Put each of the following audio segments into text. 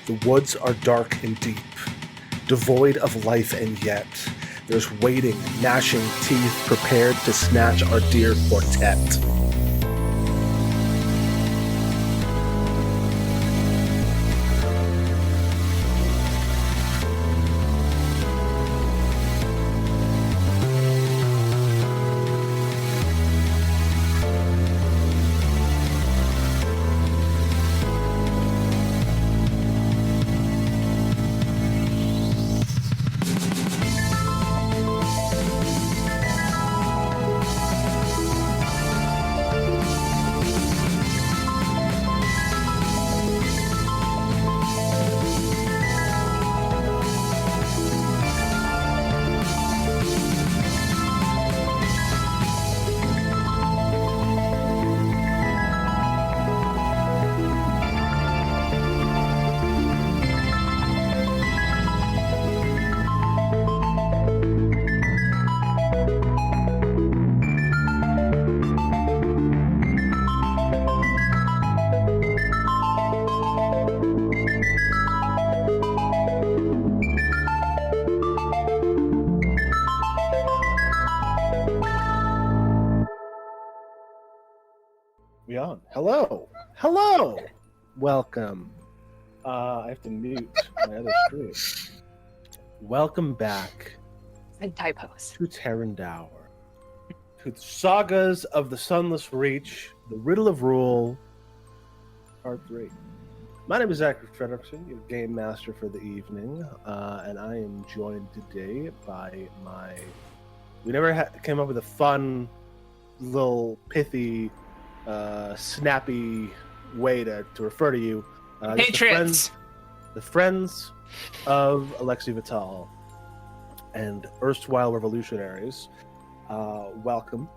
The woods are dark and deep, devoid of life, and yet there's waiting, gnashing teeth prepared to snatch our dear quartet. We on? Hello. Welcome. I have to mute my other screen. Welcome back. And typos. To Tarandaur. To the Sagas of the Sunless Reach, the Riddle of Rule, Part 3. My name is Zachary Frederickson, your game master for the evening, and I am joined today by my... We never came up with a fun, little, pithy, snappy way to refer to you. Patriots! The friends of Alexei Vital and erstwhile revolutionaries. Welcome.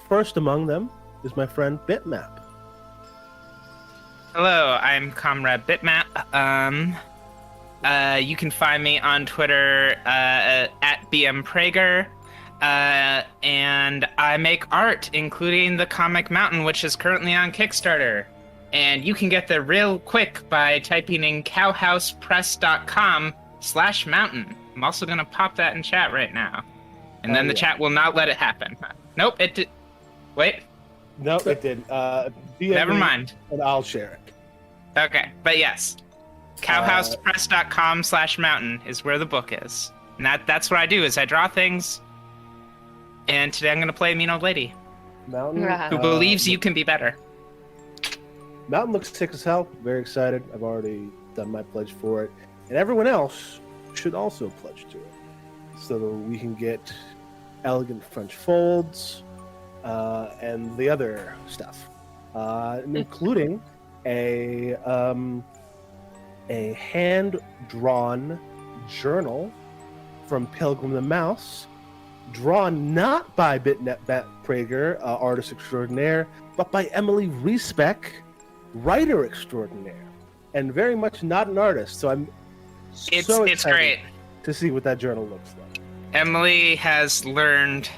First among them is my friend Bitmap. Hello, I'm Comrade Bitmap. You can find me on Twitter at BMPrager. And I make art, including the comic Mountain, which is currently on Kickstarter. And you can get there real quick by typing in cowhousepress.com/mountain. I'm also going to pop that in chat right now. And then the chat will not let it happen. Nope, it did. Wait. Nope, it did. Never mind. And I'll share it. Okay, but yes. cowhousepress.com/mountain is where the book is. And that's what I do, is I draw things. And today I'm going to play a mean old lady. Mountain. Who believes you can be better. Mountain looks sick as hell. Very excited. I've already done my pledge for it. And everyone else should also pledge to it. So that we can get elegant French folds and the other stuff. Including a hand-drawn journal from Pilgrim the Mouse, drawn not by BitMap artist extraordinaire, but by Emily Respec, writer extraordinaire, and very much not an artist. So I'm so it's excited great to see what that journal looks like. Emily has learned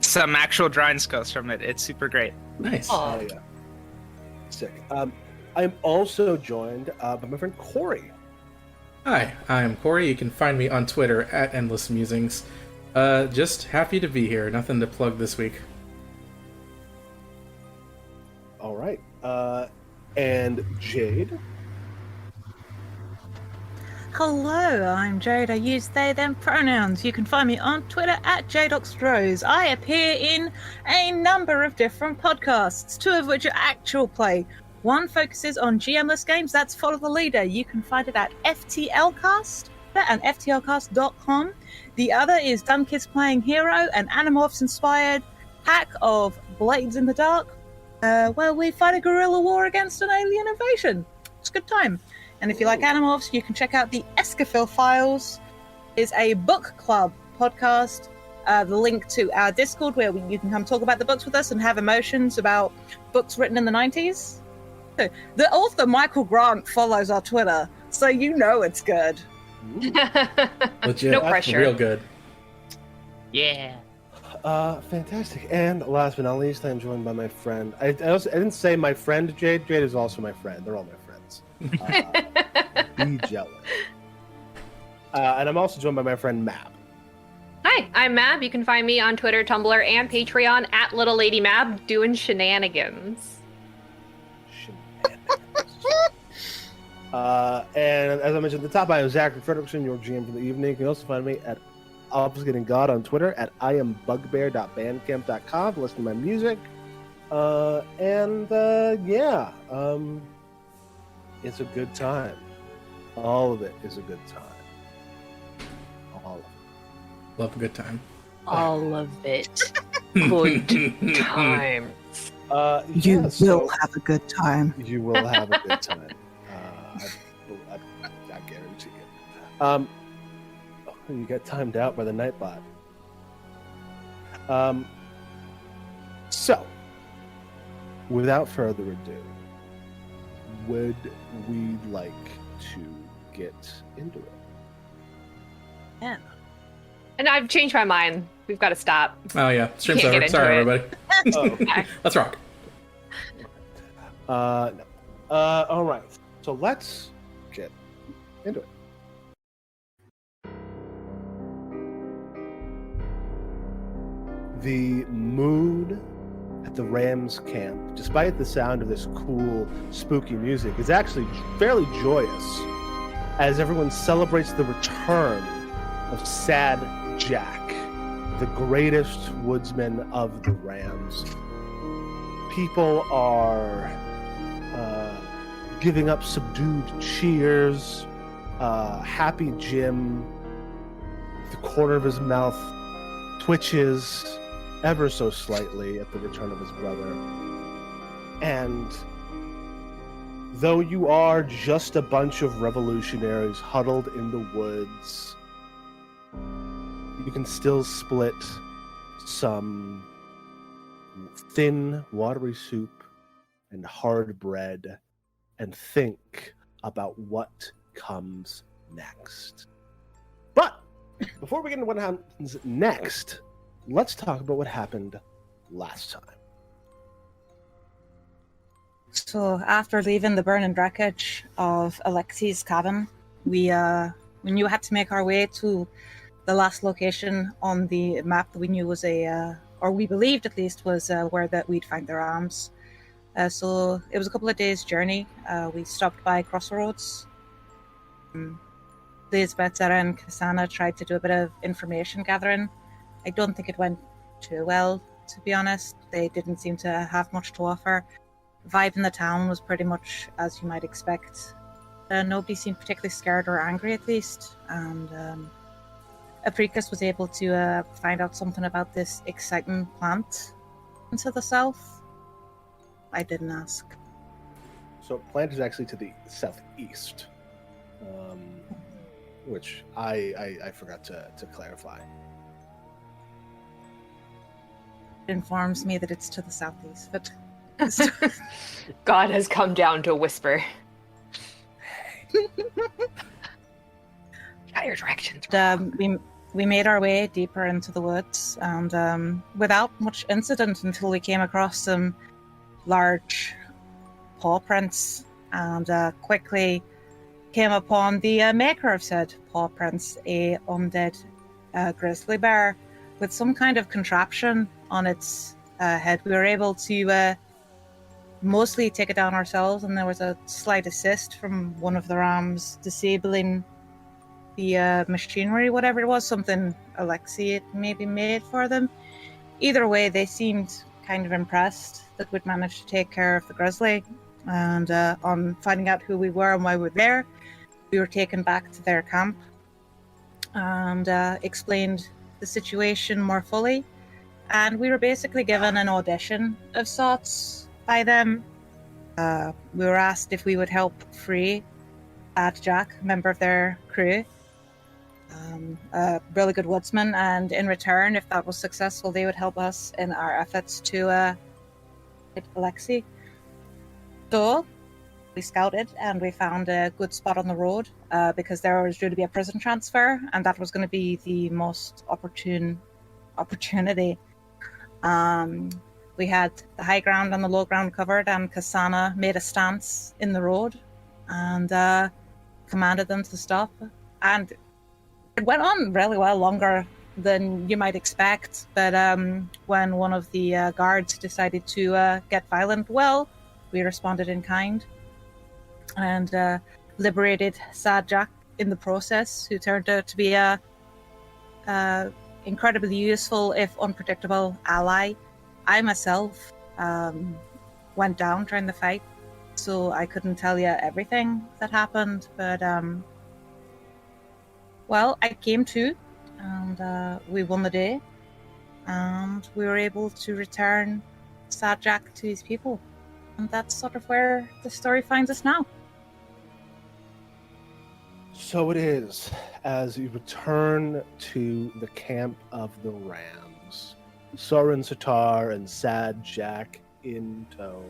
some actual drawing skills from it. It's super great. Nice. Oh yeah, sick. I'm also joined by my friend Corey. Hi, I'm Corey. You can find me on Twitter at Endless Musings. Just happy to be here. Nothing to plug this week. All right. And Jade. Hello, I'm Jade. I use they, them pronouns. You can find me on Twitter at JadeOxRose. I appear in a number of different podcasts, 2 of which are actual play. One focuses on GMless games, that's Follow the Leader. You can find it at FTLcast and FTLcast.com. The other is Dumb Kids Playing Hero, an Animorphs-inspired pack of Blades in the Dark, where we fight a guerrilla war against an alien invasion. It's a good time. And if you like Animorphs, you can check out the Escafil Files. Is a book club podcast. The link to our Discord, where you can come talk about the books with us and have emotions about books written in the 90s. The author, Michael Grant, follows our Twitter, so you know it's good. Legit. No pressure. Real good. Yeah. Fantastic. And last but not least, I'm joined by my friend. I didn't say my friend Jade. Jade is also my friend. They're all my friends. jealous. Be jealous. And I'm also joined by my friend Mab. Hi, I'm Mab. You can find me on Twitter, Tumblr, and Patreon at Little Lady Mab doing shenanigans. And as I mentioned at the top, I am Zachary Frederickson, your GM for the evening. You can also find me at ObfuscatingGod on Twitter, at iambugbear.bandcamp.com to listen to my music. It's a good time. All of it is a good time. All of it. Love a good time. All of it. Good time. You will have a good time. You will have a good time. I guarantee it. You got timed out by the Nightbot. So, without further ado, would we like to get into it? Yeah. And I've changed my mind. We've got to stop. Oh yeah, stream's Can't over. get Sorry, into everybody. Oh. Let's rock. No. All right. So let's get into it. The mood at the Rams camp, despite the sound of this cool, spooky music, is actually fairly joyous as everyone celebrates the return of Sad Jack, the greatest woodsman of the Rams. People are giving up subdued cheers. Happy Jim, the corner of his mouth twitches ever so slightly at the return of his brother. And though you are just a bunch of revolutionaries huddled in the woods, you can still split some thin, watery soup and hard bread and think about what comes next. But before we get into what happens next, let's talk about what happened last time. So after leaving the burning wreckage of Alexi's cabin, we knew we had to make our way to the last location on the map that we knew was or we believed at least was where that we'd find their arms. So it was a couple of days' journey. We stopped by Crossroads. Elizabeth, Sarah, and Cassandra tried to do a bit of information gathering. I don't think it went too well, to be honest. They didn't seem to have much to offer. Vibe in the town was pretty much as you might expect. Nobody seemed particularly scared or angry, at least. And Apricus was able to find out something about this exciting plant to the south. I didn't ask. So plant is actually to the southeast, which I forgot to clarify. It informs me that it's to the southeast, but God has come down to whisper. Got your directions. We made our way deeper into the woods, and without much incident until we came across some large paw prints, and quickly came upon the maker of said paw prints, a undead grizzly bear with some kind of contraption on its head. We were able to mostly take it down ourselves, and there was a slight assist from one of the rams disabling the machinery, whatever it was, something Alexi had maybe made for them. Either way, they seemed kind of impressed that we'd managed to take care of the grizzly, and on finding out who we were and why we were there, we were taken back to their camp and explained the situation more fully, and we were basically given an audition of sorts by them. We were asked if we would help free Jack, a member of their crew, a really good woodsman, and in return, if that was successful, they would help us in our efforts to hit Alexi. So we scouted and we found a good spot on the road because there was due to be a prison transfer, and that was going to be the most opportune opportunity. We had the high ground and the low ground covered, and Kasana made a stance in the road and commanded them to stop. And it went on really well, longer than you might expect. But when one of the guards decided to get violent, well, we responded in kind and liberated Sad Jack in the process, who turned out to be a incredibly useful, if unpredictable, ally. I myself went down during the fight, so I couldn't tell you everything that happened, but well, I came to, and we won the day, and we were able to return Sad Jack to his people, and that's sort of where the story finds us now. So it is, as you return to the camp of the Rams, Soren Satar and Sad Jack in tow,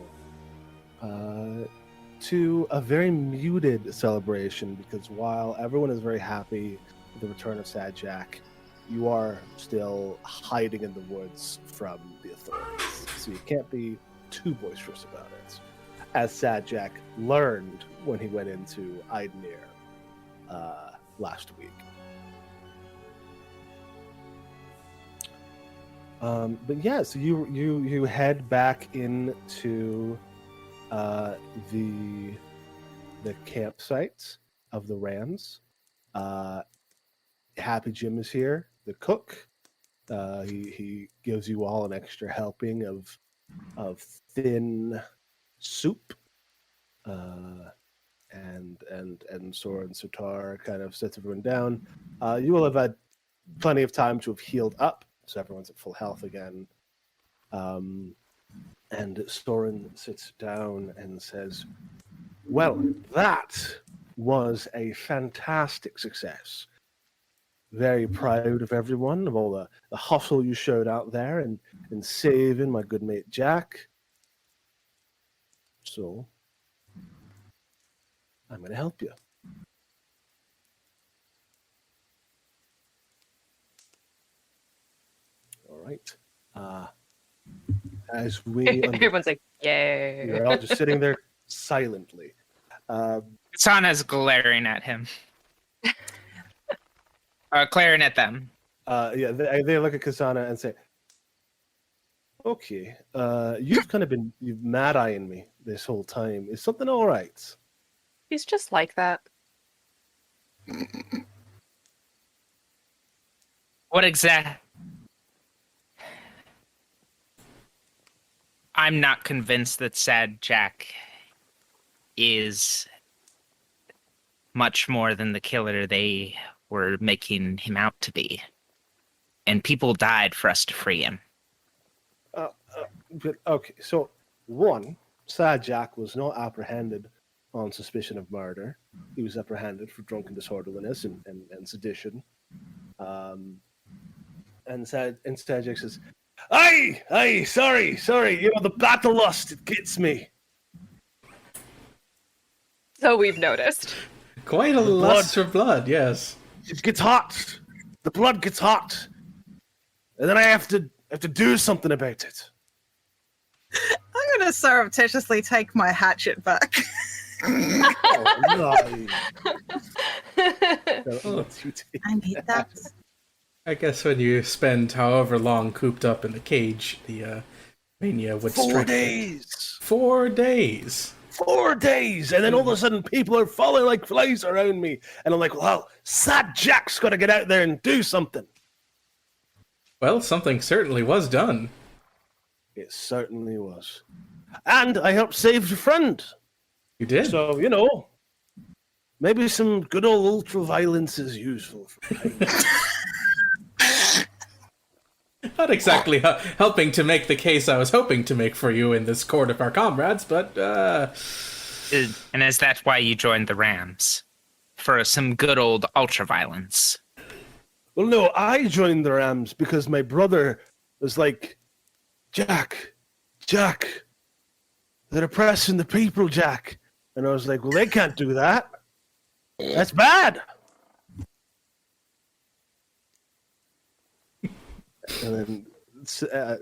to a very muted celebration, because while everyone is very happy with the return of Sad Jack, you are still hiding in the woods from the authorities. So you can't be too boisterous about it, as Sad Jack learned when he went into Eidnir last week. But yeah, so you head back into the campsite of the Rams. Happy Jim is here, the cook. He gives you all an extra helping of thin soup. And Soren Sutar kind of sets everyone down. You will have had plenty of time to have healed up, so everyone's at full health again. And Soren sits down and says, "Well, that was a fantastic success. Very proud of everyone, of all the hustle you showed out there and saving my good mate Jack. So I'm going to help you." All right. As we... Everyone's like, yay. You're all just sitting there silently. Kasana's glaring at him. Glaring at them. Yeah, they look at Kasana and say, "Okay, you've kind of been mad-eyeing me this whole time. Is something all right?" He's just like that. What exact? I'm not convinced that Sad Jack is much more than the killer they were making him out to be. And people died for us to free him. But okay, so one, Sad Jack was not apprehended on suspicion of murder. He was apprehended for drunken disorderliness and sedition. And Sad Jack says, Aye, sorry. You know, the battle lust, it gets me. So we've noticed. Quite a lust for blood, yes. It gets hot. The blood gets hot. And then I have to do something about it. I'm going to surreptitiously take my hatchet back. Oh, no. I need that. I guess when you spend however long cooped up in the cage, the mania would 4 strike. days. 4 days. 4 days, and then all of a sudden people are falling like flies around me, and I'm like, well, Sad Jack's got to get out there and do something. Well, something certainly was done. It certainly was. And I helped save your friend. You did? So, you know, maybe some good old ultra-violence is useful for times. Not exactly helping to make the case I was hoping to make for you in this court of our comrades, but, And is that why you joined the Rams? For some good old ultra-violence? Well, no, I joined the Rams because my brother was like, Jack, they're oppressing the people, Jack. And I was like, well, they can't do that. That's bad. And then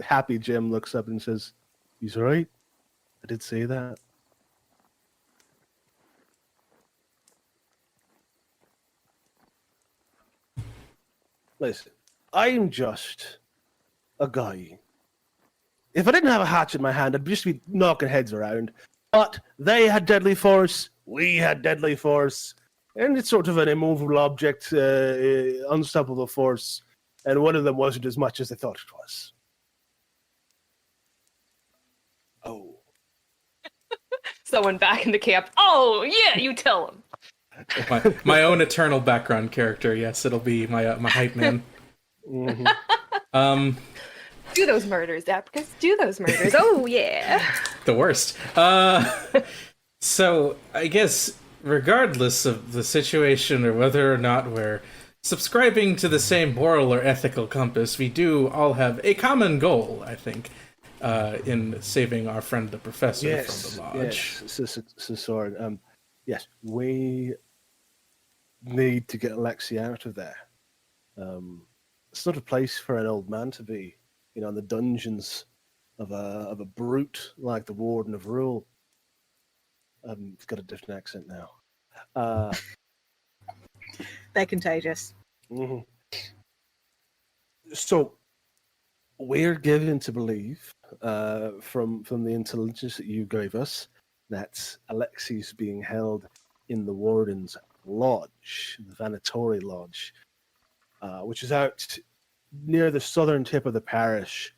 Happy Jim looks up and says, he's right. I did say that. Listen, I'm just a guy. If I didn't have a hatchet in my hand, I'd just be knocking heads around. But they had deadly force, we had deadly force, and it's sort of an immovable object, unstoppable force, and one of them wasn't as much as they thought it was. Oh. Someone back in the camp. Oh, yeah, you tell him. My own eternal background character. Yes, it'll be my hype man. Mm-hmm. Do those murders, Apricus. Do those murders. Oh, yeah. The worst. So I guess regardless of the situation or whether or not we're subscribing to the same moral or ethical compass, we do all have a common goal, I think, in saving our friend the professor from the lodge. Yes, Soren. Yes, we need to get Alexi out of there. It's not a place for an old man to be, in the dungeons of a brute like the Warden of Rule. It's got a different accent now. They're contagious. Mm-hmm. So we're given to believe, from the intelligence that you gave us, that Alexi's being held in the Warden's Lodge, the Vanatori Lodge, which is out near the southern tip of the parish,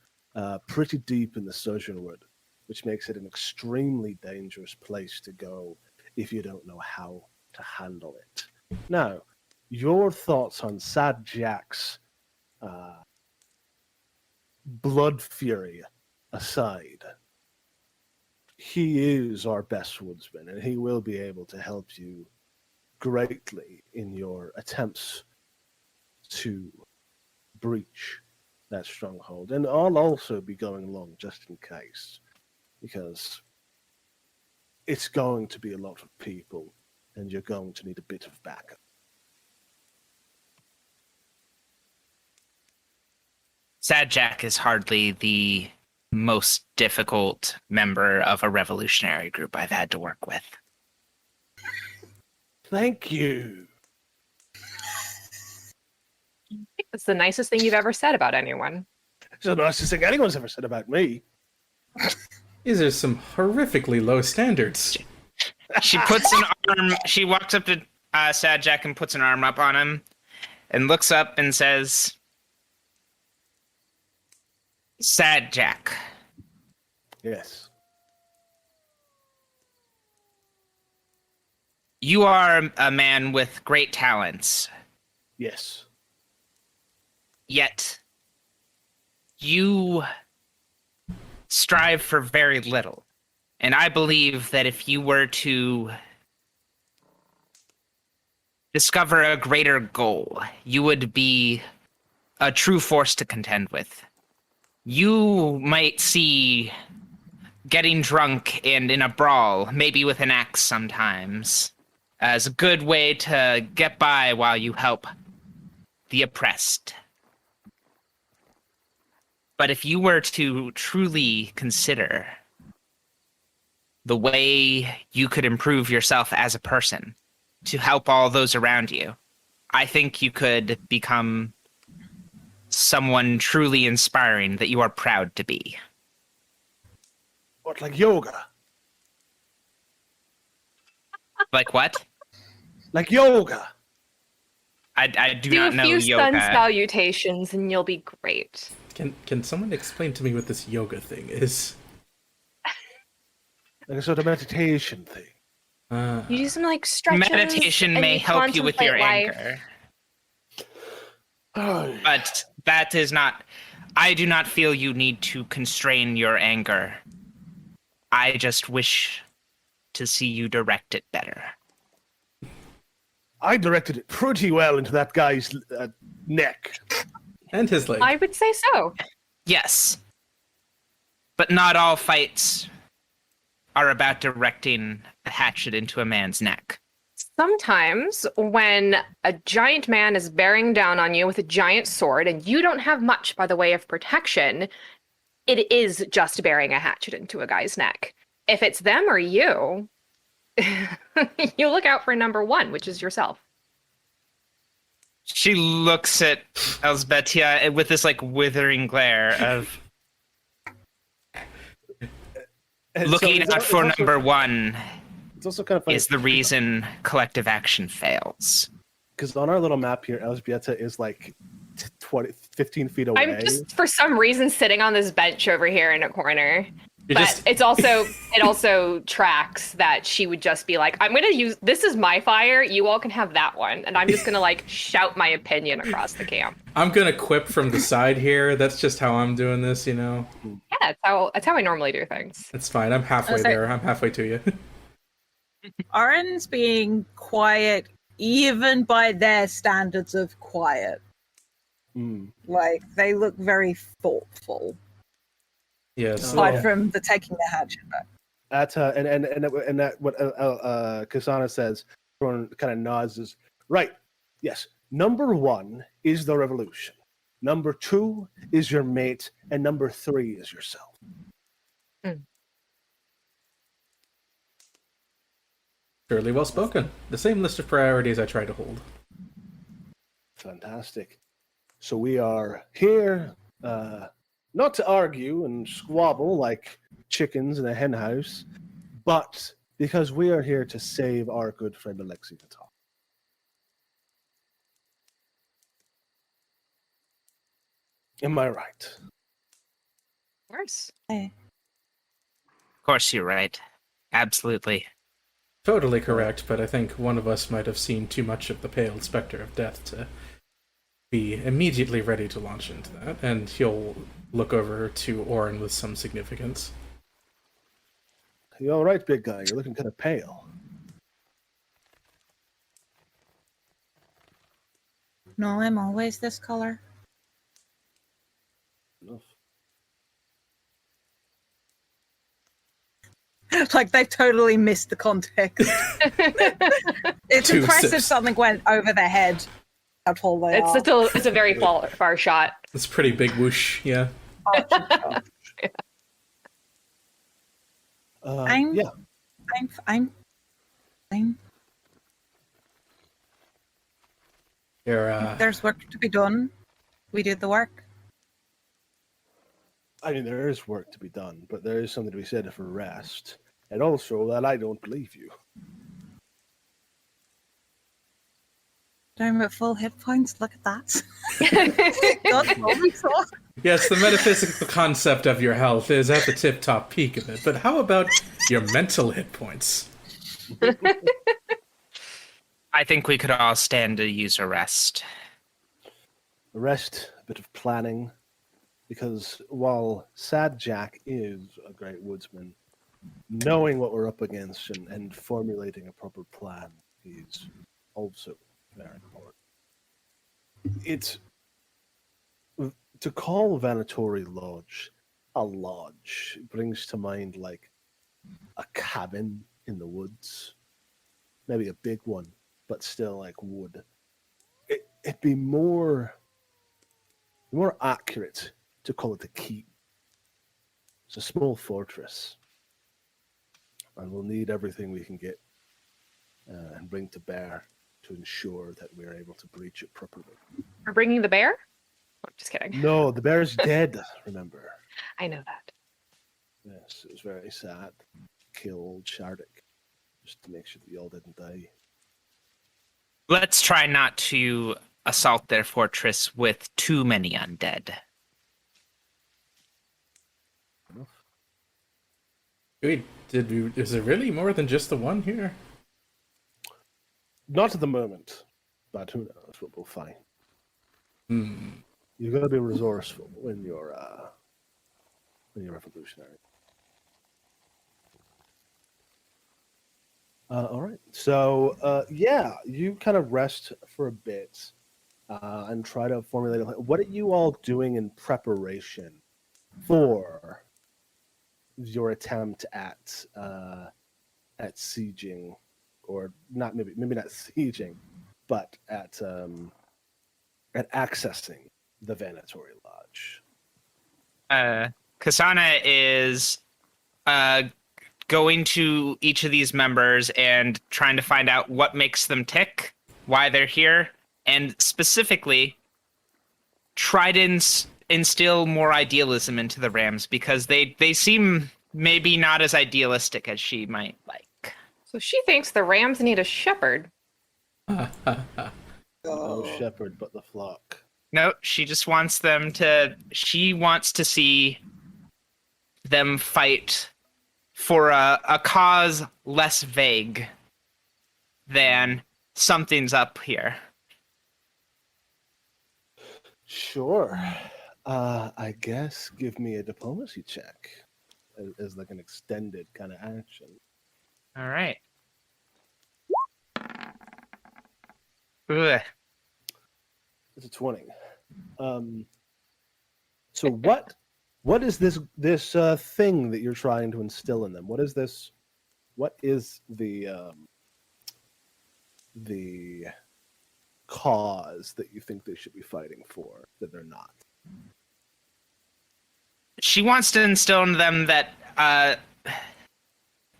pretty deep in the Sojournwood, which makes it an extremely dangerous place to go if you don't know how to handle it. Now, your thoughts on Sad Jack's blood fury aside, he is our best woodsman, and he will be able to help you greatly in your attempts to breach that stronghold. And I'll also be going along just in case, because it's going to be a lot of people, and you're going to need a bit of backup. Sad Jack is hardly the most difficult member of a revolutionary group I've had to work with. Thank you. It's the nicest thing you've ever said about anyone. It's the nicest thing anyone's ever said about me. These are some horrifically low standards. She puts an arm. She walks up to Sad Jack and puts an arm up on him, and looks up and says, "Sad Jack, Yes. you are a man with great talents, Yes. yet you strive for very little. And I believe that if you were to discover a greater goal, you would be a true force to contend with. You might see getting drunk and in a brawl, maybe with an axe sometimes, as a good way to get by while you help the oppressed. But if you were to truly consider the way you could improve yourself as a person to help all those around you, I think you could become someone truly inspiring that you are proud to be. What, like yoga? Like what? Like yoga. I do Do not a know few sun yoga. salutations and you'll be great. Can someone explain to me what this yoga thing is? Like a sort of meditation thing. You do some like stretches. Meditation and may you help you with your contemplate life. anger, Oh, but that is not. I do not feel you need to constrain your anger. I just wish to see you direct it better. I directed it pretty well into that guy's neck. And his leg. I would say so. Yes, but not all fights are about directing a hatchet into a man's neck. Sometimes when a giant man is bearing down on you with a giant sword and you don't have much by the way of protection, it is just bearing a hatchet into a guy's neck. If it's them or you, you look out for number one, which is yourself. She looks at Elsbetia with this like withering glare of And looking so out for number one It's also kind of funny is the reason collective action fails. because on our little map here, Elżbieta is like 15 feet away. I'm just for some reason sitting on this bench over here in a corner. You're But just- it also tracks that she would just be like, I'm gonna use this is my fire, you all can have that one. And I'm just gonna like shout my opinion across the camp. I'm gonna quip from the side here. That's just how I'm doing this, you know. Yeah, that's how I normally do things. It's fine. I'm halfway Okay. there. I'm halfway to you. Oren's being quiet, even by their standards of quiet. Mm. Like, they look very thoughtful, Yes. aside from the taking the hatchet back. And that what Kasana says, kind of nods is right. Yes, number one is the revolution. Number two is your mate, and number three is yourself. Surely well spoken. The same list of priorities I try to hold. Fantastic. So we are here not to argue and squabble like chickens in a hen house, but because we are here to save our good friend Alexei Natal. Am I right? Of course. Of course, you're right. Absolutely. Totally correct, but I think one of us might have seen too much of the pale specter of death to be immediately ready to launch into that, and he'll look over to Oren with some significance. You all right, big guy? You're looking kind of pale. No, I'm always this color. Enough. Like, they've totally missed the context. It's Two impressive sips. something went over their head. How tall they are. It's a very far shot. It's a pretty big whoosh, yeah. I'm- Yeah. I'm fine. You're, There's work to be done. We did the work. I mean, there is work to be done, but there is something to be said for rest, and also that I don't believe you. I'm at full hit points. Look at that. God, holy fuck. yes, the metaphysical concept of your health is at the tip-top peak of it, but how about your mental hit points? I think we could all stand to use a rest. Rest, a bit of planning, because while Sad Jack is a great woodsman, knowing what we're up against and formulating a proper plan is also very important. It's to call Vanatori Lodge a lodge brings to mind like a cabin in the woods, maybe a big one, but still like wood. It'd be more accurate to call it a keep. It's a small fortress, and we'll need everything we can get and bring to bear to ensure that we're able to breach it properly. We're bringing the bear? Oh, just kidding. No, the bear's dead, remember. I know that. Yes, it was very sad. Killed Shardik, just to make sure that you all didn't die. Let's try not to assault their fortress with too many undead. Wait, is there really more than just the one here? Not at the moment, but who knows what we'll find. You've got to be resourceful when you're revolutionary. All right. So, yeah, you kind of rest for a bit and try to formulate a plan. What are you all doing in preparation for your attempt at sieging, or not maybe not sieging, but at accessing the Vanatori Lodge? Kasana is going to each of these members and trying to find out what makes them tick, why they're here, and specifically try to instill more idealism into the Rams, because they seem maybe not as idealistic as she might like. So she thinks the Rams need a shepherd. No shepherd but the flock. No, she just wants them to. She wants to see them fight for a cause less vague than something's up here. Sure. I guess give me a diplomacy check as like an extended kind of action. All right. Ugh. It's a 20. So what is this thing that you're trying to instill in them? What is this? What is the cause that you think they should be fighting for that they're not? She wants to instill in them that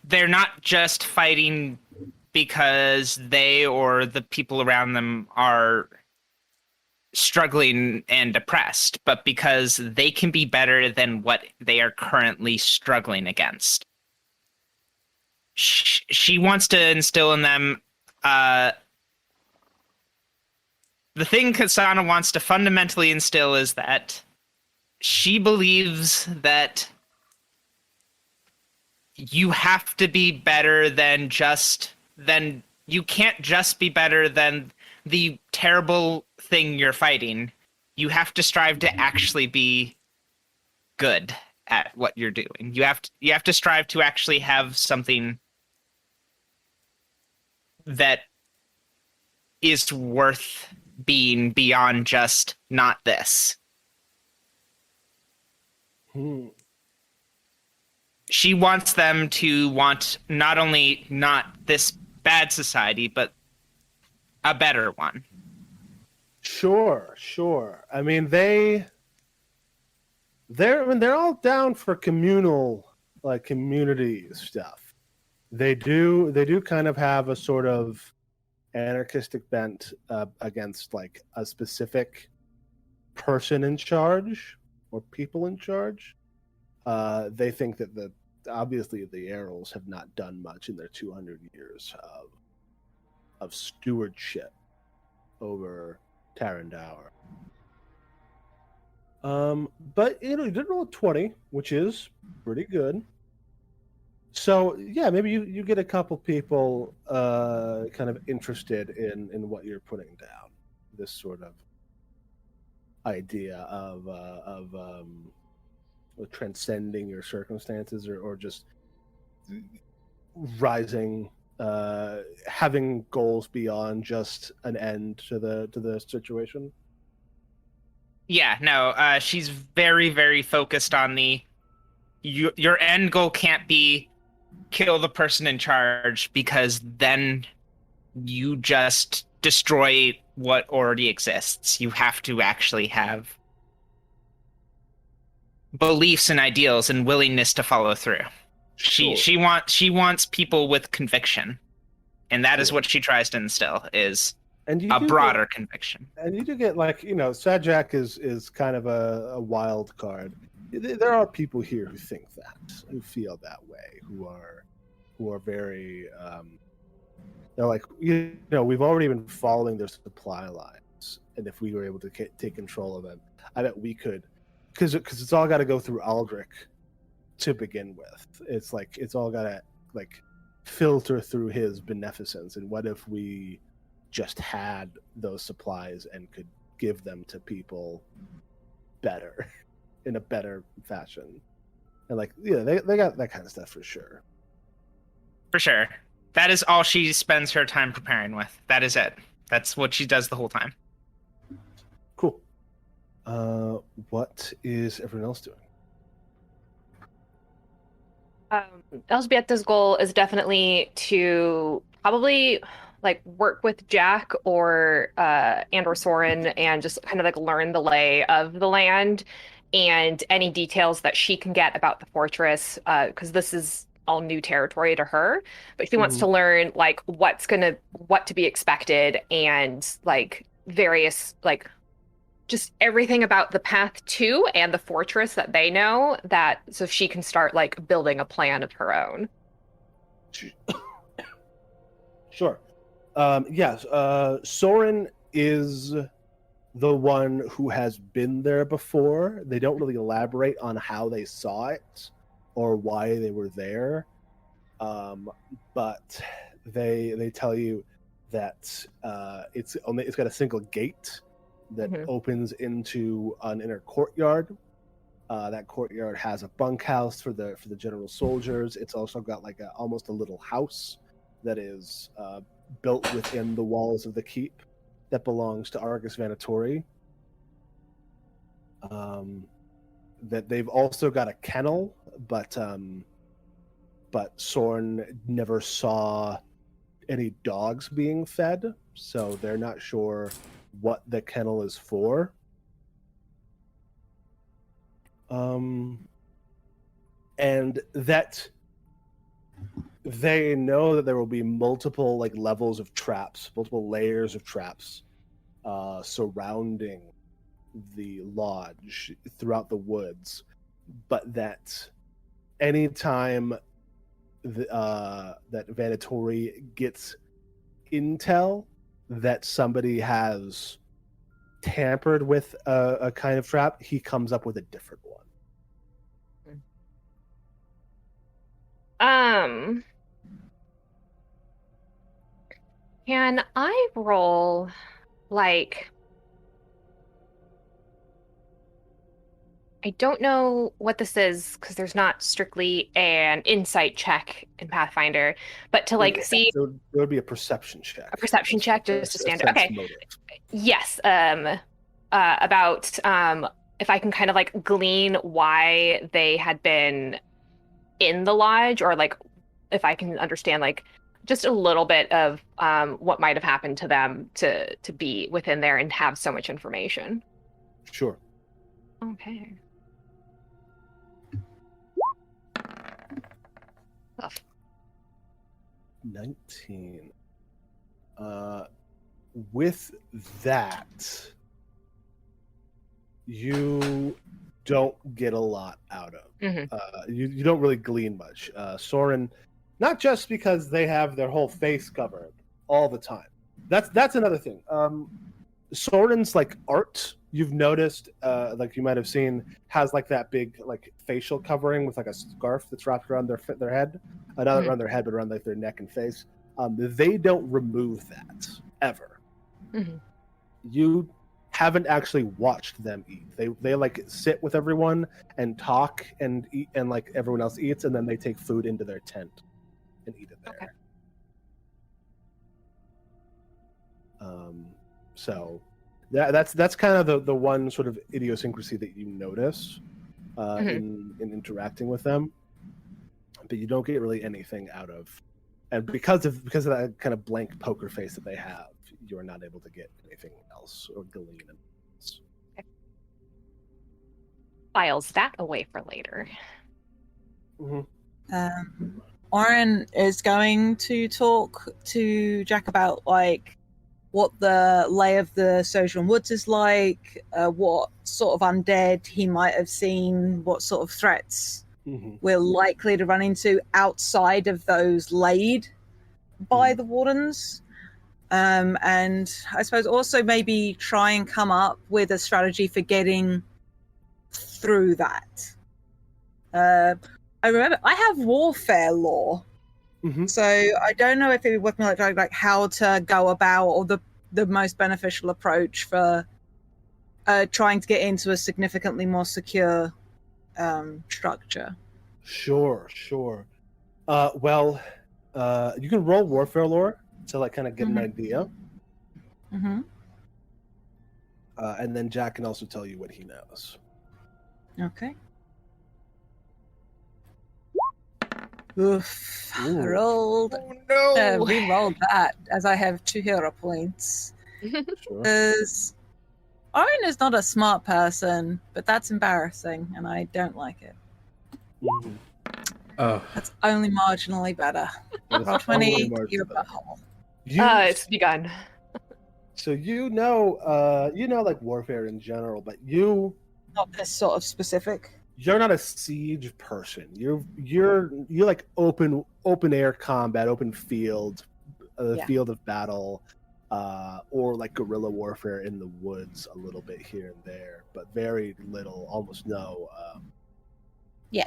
they're not just fighting because they or the people around them are struggling and depressed, but because they can be better than what they are currently struggling against. She wants to instill in them the thing Kasana wants to fundamentally instill is that she believes that you have to be better than you can't just be better than the terrible thing you're fighting. You have to strive to actually be good at what you're doing. You have to strive to actually have something that is worth being beyond just not this. She wants them to want not only not this bad society, but a better one. Sure. I mean, they're all down for communal, like community stuff. They do kind of have a sort of anarchistic bent against like a specific person in charge or people in charge. They think that obviously the Arrows have not done much in their 200 years of stewardship over Tarandaur. But you did roll a 20, which is pretty good. So yeah, maybe you get a couple people kind of interested in what you're putting down. This sort of idea of transcending your circumstances or just rising, having goals beyond just an end to the situation. Yeah, no, she's very, very focused on your end goal can't be kill the person in charge, because then you just destroy what already exists. You have to actually have beliefs and ideals and willingness to follow through. Sure. She wants people with conviction, and that is what she tries to instill is a broader conviction. And you do get like Sajak is kind of a wild card. There are people here who think that, who feel that way, who are very they're like we've already been following their supply lines, and if we were able to take control of them, I bet we could, because it's all got to go through Aldrich to begin with. It's like it's all got to like filter through his beneficence, and what if we just had those supplies and could give them to people better in a better fashion? And like they got that kind of stuff for sure. For sure. That is all she spends her time preparing with. That is it. That's what she does the whole time. Cool. What is everyone else doing? Elzbieta's goal is definitely to probably like work with Jack or Soren and just kind of like learn the lay of the land and any details that she can get about the fortress, because this is all new territory to her. But she wants to learn like what to be expected and like various, like, just everything about the path to and the fortress that they know, that so she can start like building a plan of her own. Sure. Yes. Soren is the one who has been there before. They don't really elaborate on how they saw it or why they were there, but they tell you that it's got a single gate that opens into an inner courtyard. That courtyard has a bunkhouse for the general soldiers. It's also got like almost a little house that is built within the walls of the keep that belongs to Argus Vanatori. That they've also got a kennel, but Soren never saw any dogs being fed, so they're not sure what the kennel is for. And that they know that there will be multiple like levels of traps, multiple layers of traps surrounding the lodge throughout the woods, but that anytime that Vanatori gets intel that somebody has tampered with a kind of trap, he comes up with a different one. Can I roll like, I don't know what this is because there's not strictly an insight check in Pathfinder, but to like see there would be a perception check. A perception check, just a standard. Okay. Motive. Yes. About if I can kind of like glean why they had been in the lodge, or like if I can understand like just a little bit of what might have happened to them to be within there and have so much information. Sure. Okay. Tough. 19. With that, you don't get a lot out of. You don't really glean much. Soren, not just because they have their whole face covered all the time. That's another thing. Soren's like art, you've noticed, like you might have seen, has like that big like facial covering with like a scarf that's wrapped around their head, not around their head, but around like their neck and face. They don't remove that ever. You haven't actually watched them eat. They like sit with everyone and talk and eat, and like everyone else eats, and then they take food into their tent and eat it there. Okay. So that's kind of the one sort of idiosyncrasy that you notice in interacting with them, but you don't get really anything out of. And because of that kind of blank poker face that they have, you are not able to get anything else or glean. Okay. Files that away for later. Oren is going to talk to Jack about like what the lay of the Sojourn Woods is like, what sort of undead he might have seen, what sort of threats we're likely to run into outside of those laid by the wardens. And I suppose also maybe try and come up with a strategy for getting through that. I remember I have warfare lore, so I don't know if it would work like how to go about, or the most beneficial approach for trying to get into a significantly more secure structure. Sure. Well, you can roll warfare lore to like kind of get an idea. And then Jack can also tell you what he knows. Okay. Oof. I rolled. Oh, no. Re-rolled that, as I have 2 hero points. Sure. Because Oren is not a smart person, but that's embarrassing, and I don't like it. Oh, That's only marginally better. Roll 20, you're a hole. It's begun. So like warfare in general, but Not this sort of specific. you're not a siege person. You're like open air combat, open field, Yeah. field of battle, or like guerrilla warfare in the woods a little bit here and there, but very little, almost no. Yeah.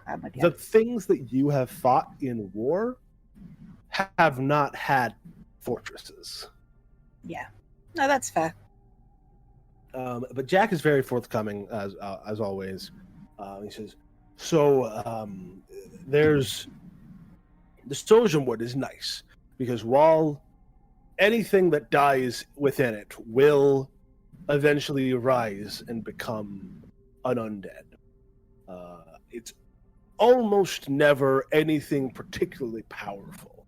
I'm with you. The things that you have fought in war have not had fortresses. Yeah. No, that's fair. But Jack is very forthcoming as always. He says, "So there's the Stojan wood is nice because while anything that dies within it will eventually rise and become an undead, it's almost never anything particularly powerful.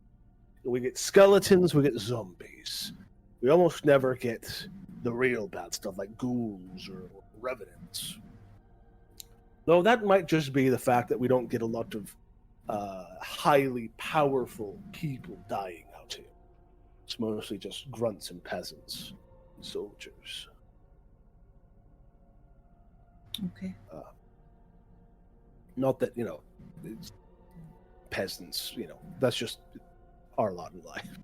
We get skeletons, we get zombies. We almost never get the real bad stuff like ghouls or revenants. Though that might just be the fact that we don't get a lot of highly powerful people dying out here. It's mostly just grunts and peasants and soldiers. Okay. Not that, it's peasants, that's just our lot in life.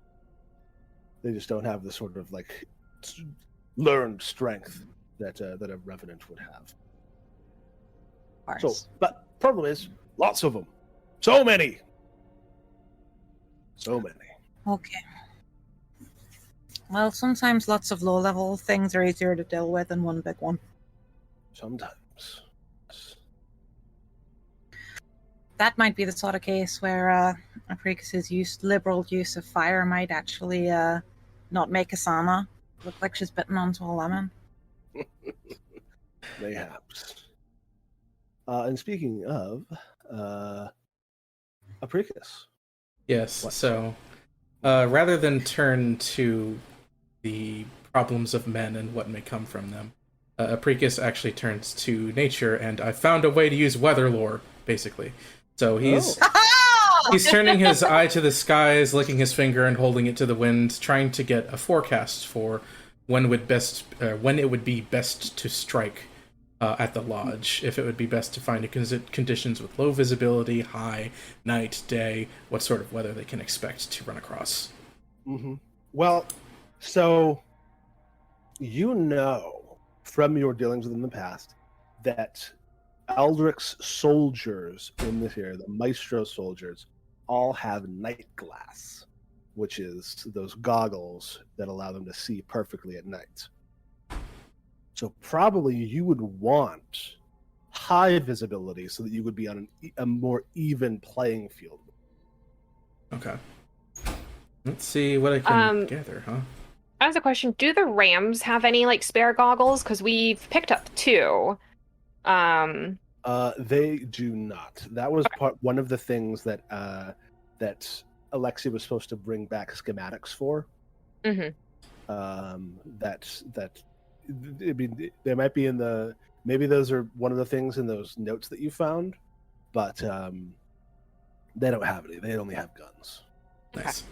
They just don't have the sort of like learned strength that a revenant would have. Of So, course. but problem is, lots of them. So many. Okay. Well, sometimes lots of low-level things are easier to deal with than one big one. Sometimes. That might be the sort of case where Apricus's liberal use of fire might actually not make Asana look like she's bitten onto a lemon. Mayhaps. And speaking of, Apricus. Yes, What? so rather than turn to the problems of men and what may come from them, Apricus actually turns to nature, and I found a way to use weather lore, basically. So he's turning his eye to the skies, licking his finger and holding it to the wind, trying to get a forecast for when it would be best to strike at the lodge. If it would be best to find conditions with low visibility, high, night, day, what sort of weather they can expect to run across. Mm-hmm. Well, so from your dealings with in the past that Eldric's soldiers in this area, the Maestro soldiers, all have night glass, which is those goggles that allow them to see perfectly at night. So probably you would want high visibility so that you would be on a more even playing field. Okay. Let's see what I can gather, huh? As a question, do the Rams have any like spare goggles? Because we've picked up 2. They do not. That was one of the things that that Alexi was supposed to bring back schematics for. Mm-hmm. I mean, they might be maybe those are one of the things in those notes that you found, but they don't have any. They only have guns. Nice.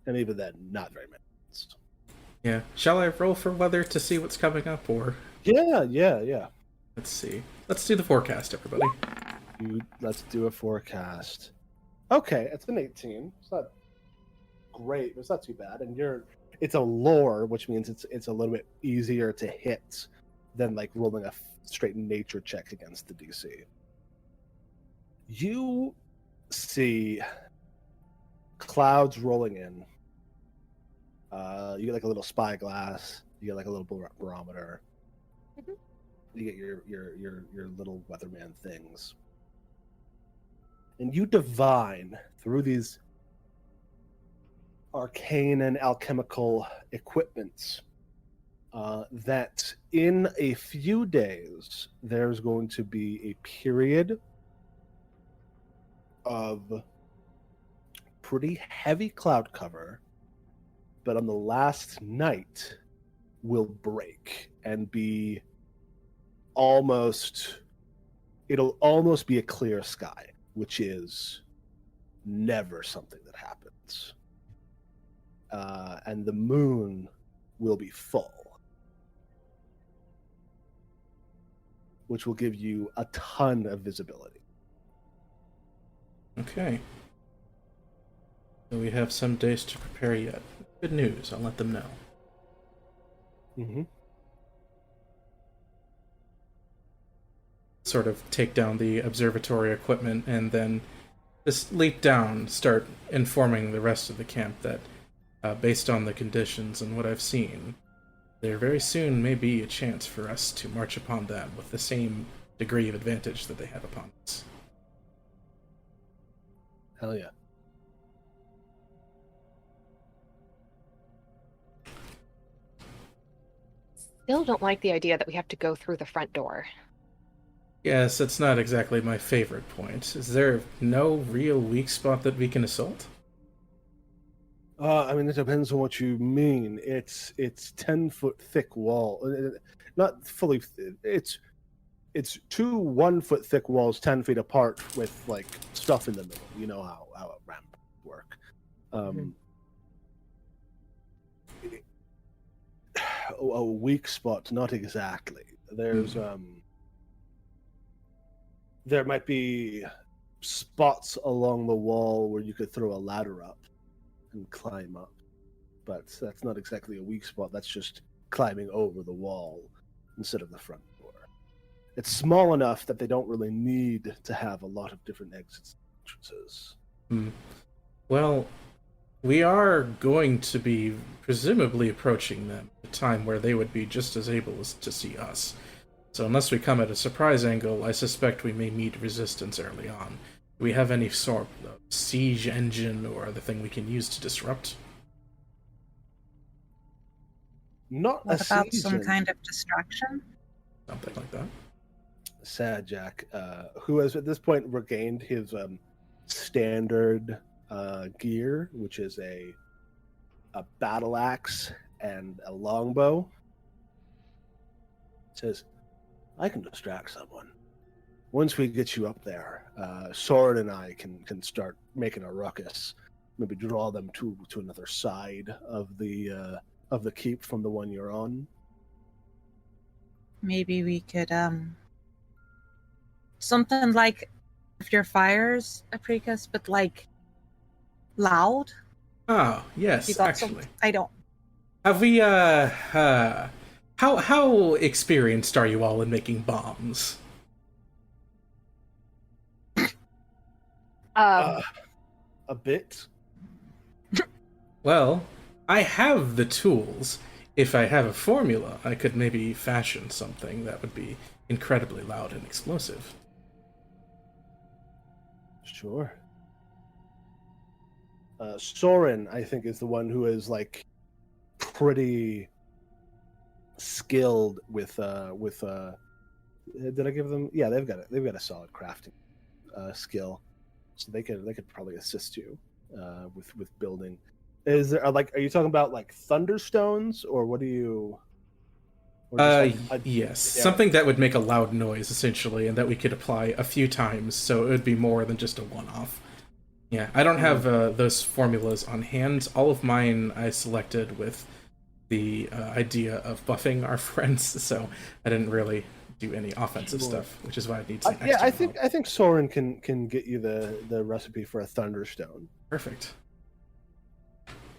And even then, not very many. Yeah. Shall I roll for weather to see what's coming up, or? Yeah. Let's see. Let's do the forecast, everybody. Let's do a forecast. Okay, it's an 18. It's not great, but it's not too bad. And it's a lore, which means it's a little bit easier to hit than like rolling a straight nature check against the DC. You see clouds rolling in. You get like a little spyglass. You get like a little barometer. Mm-hmm. You get your little weatherman things, and you divine through these arcane and alchemical equipments that in a few days there's going to be a period of pretty heavy cloud cover, but on the last night will break and be it'll almost be a clear sky, which is never something that happens. And the moon will be full, which will give you a ton of visibility. Okay. So we have some days to prepare yet. Good news. I'll let them know. Mm-hmm. Sort of take down the observatory equipment and then just leap down, start informing the rest of the camp that, based on the conditions and what I've seen, there very soon may be a chance for us to march upon them with the same degree of advantage that they have upon us. Hell yeah. Still don't like the idea that we have to go through the front door. Yes, that's not exactly my favorite point. Is there no real weak spot that we can assault? I mean, it depends on what you mean. It's 10-foot thick wall, not fully. It's 2 1-foot thick walls, 10 feet apart, with like stuff in the middle. You know how a ramp work. A weak spot, not exactly. There's there might be spots along the wall where you could throw a ladder up and climb up, but that's not exactly a weak spot. That's just climbing over the wall instead of the front door. It's small enough that they don't really need to have a lot of different exits and entrances. Well, we are going to be presumably approaching them at a time where they would be just as able as to see us. So unless we come at a surprise angle, I suspect we may meet resistance early on. Do we have any sort of siege engine or other thing we can use to disrupt? Not What a about siege some engine. kind of distraction? Something like that. Sad Jack, who has at this point regained his standard gear, which is a battle axe and a longbow, says, "I can distract someone. Once we get you up there, Sword and I can start making a ruckus. Maybe draw them to another side of the keep from the one you're on." Maybe we could something like if your fires a precast, but like loud. Oh, You yes, got actually. some. I don't. Have we, how experienced are you all in making bombs? A bit. Well, I have the tools. If I have a formula, I could maybe fashion something that would be incredibly loud and explosive. Sure. Soren, I think, is the one who is like pretty skilled with. Did I give them? Yeah, they've got a solid crafting skill, so they could probably assist you with building. Is there are you talking about like thunderstones, or what do you? Or just, like, Yes, something that would make a loud noise, essentially, and that we could apply a few times, so it would be more than just a one-off. Yeah, I don't have those formulas on hand. All of mine I selected with the idea of buffing our friends, so I didn't really do any offensive stuff, which is why I need some extra help. I think Soren can get you the recipe for a thunderstone, Perfect.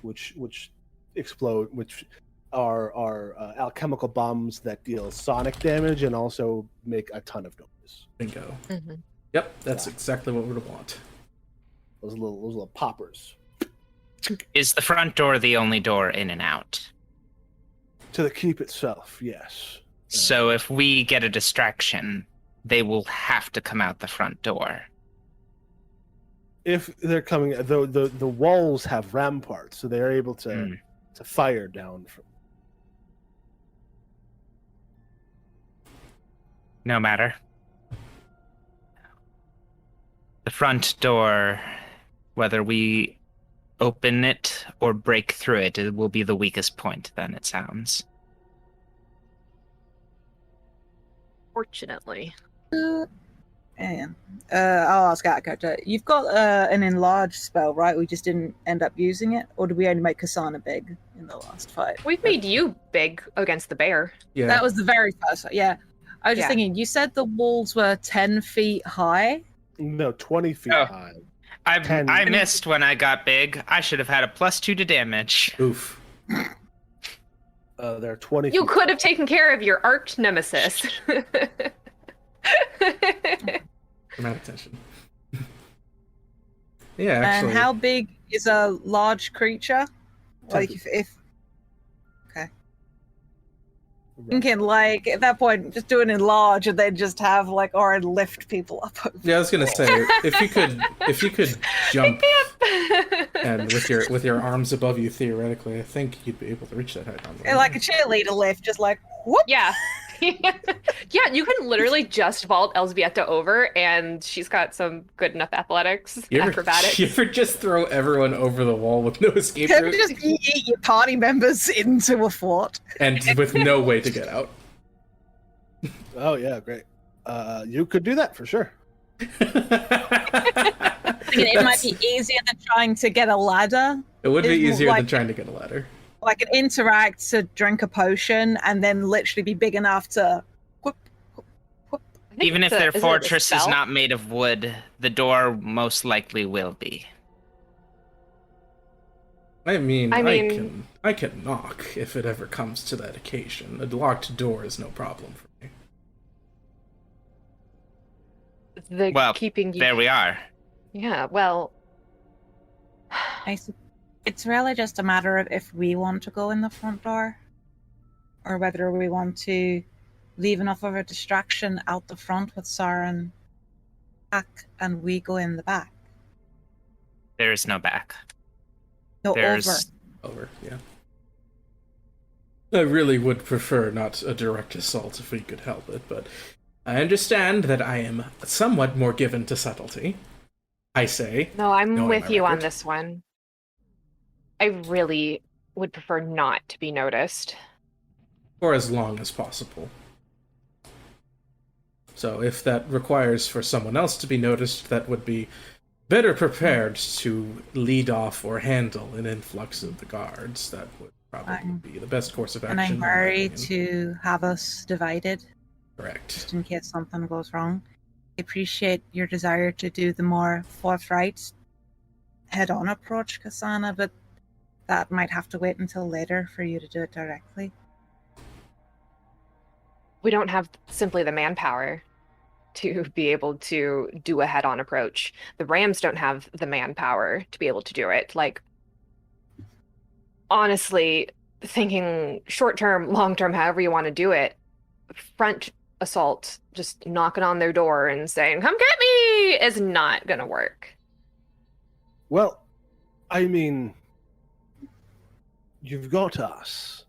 which are alchemical bombs that deal sonic damage and also make a ton of noise. Bingo. Mm-hmm. Yep, that's exactly what we would want. Those little poppers. Is the front door the only door in and out? To the keep itself, yes. So if we get a distraction, they will have to come out the front door. If they're coming, the walls have ramparts, so they're able to fire down from. No matter. The front door, whether we open it or break through it, it will be the weakest point, then, it sounds. Fortunately. And I'll ask out of character. You've got an enlarge spell, right? We just didn't end up using it, or did we only make Kasana big in the last fight? We've made you big against the bear. Yeah. That was the very first fight. Yeah, I was just Yeah. thinking. You said the walls were 10 feet high. No, 20 feet Oh. high. I missed when I got big. I should have had a +2 to damage. Oof. They're 20 You feet. could have taken care of your arch nemesis. Dramatic tension. Yeah, actually. And how big is a large creature? 10 Like feet. if thinking like at that point, just do an enlarge and then just have like or lift people up. Yeah, I was gonna say if you could jump and with your arms above you, theoretically, I think you'd be able to reach that height. Yeah, like a cheerleader lift, just like whoop. Yeah. Yeah, you can literally just vault Elzbieta over, and she's got some good enough athletics, acrobatics. You ever just throw everyone over the wall with no escape Can route just eat your party members into a fort. and with no way to get out? Oh yeah, great. You could do that for sure. It might be easier than trying to get a ladder. It would be It's easier than like- trying to get a ladder. Like an interact to drink a potion and then literally be big enough to whoop, whoop, whoop. I think Even if it's a- their is it a fortress is spell? not made of wood, the door most likely will be. I mean, mean- I can knock if it ever comes to that occasion. A locked door is no problem for me. The Well, keeping you. There we are. Yeah, well, It's really just a matter of if we want to go in the front door or whether we want to leave enough of a distraction out the front with Siren back and we go in the back. There is no back. No, There's over. Over, yeah. I really would prefer not a direct assault if we could help it, but I understand that I am somewhat more given to subtlety. I say. no, I'm Knowing with my you on record. this one. I really would prefer not to be noticed. For as long as possible. So if that requires for someone else to be noticed, that would be better prepared to lead off or handle an influx of the guards. That would probably be the best course of action. And I'm in my worried opinion. to have us divided Correct. just in case something goes wrong. I appreciate your desire to do the more forthright head-on approach, Kasana, but that might have to wait until later for you to do it directly. We don't have simply the manpower to be able to do a head-on approach. The Rams don't have the manpower to be able to do it. Like, honestly, thinking short-term, long-term, however you want to do it, front assault, just knocking on their door and saying, "Come get me," is not going to work. Well, I mean, you've got us,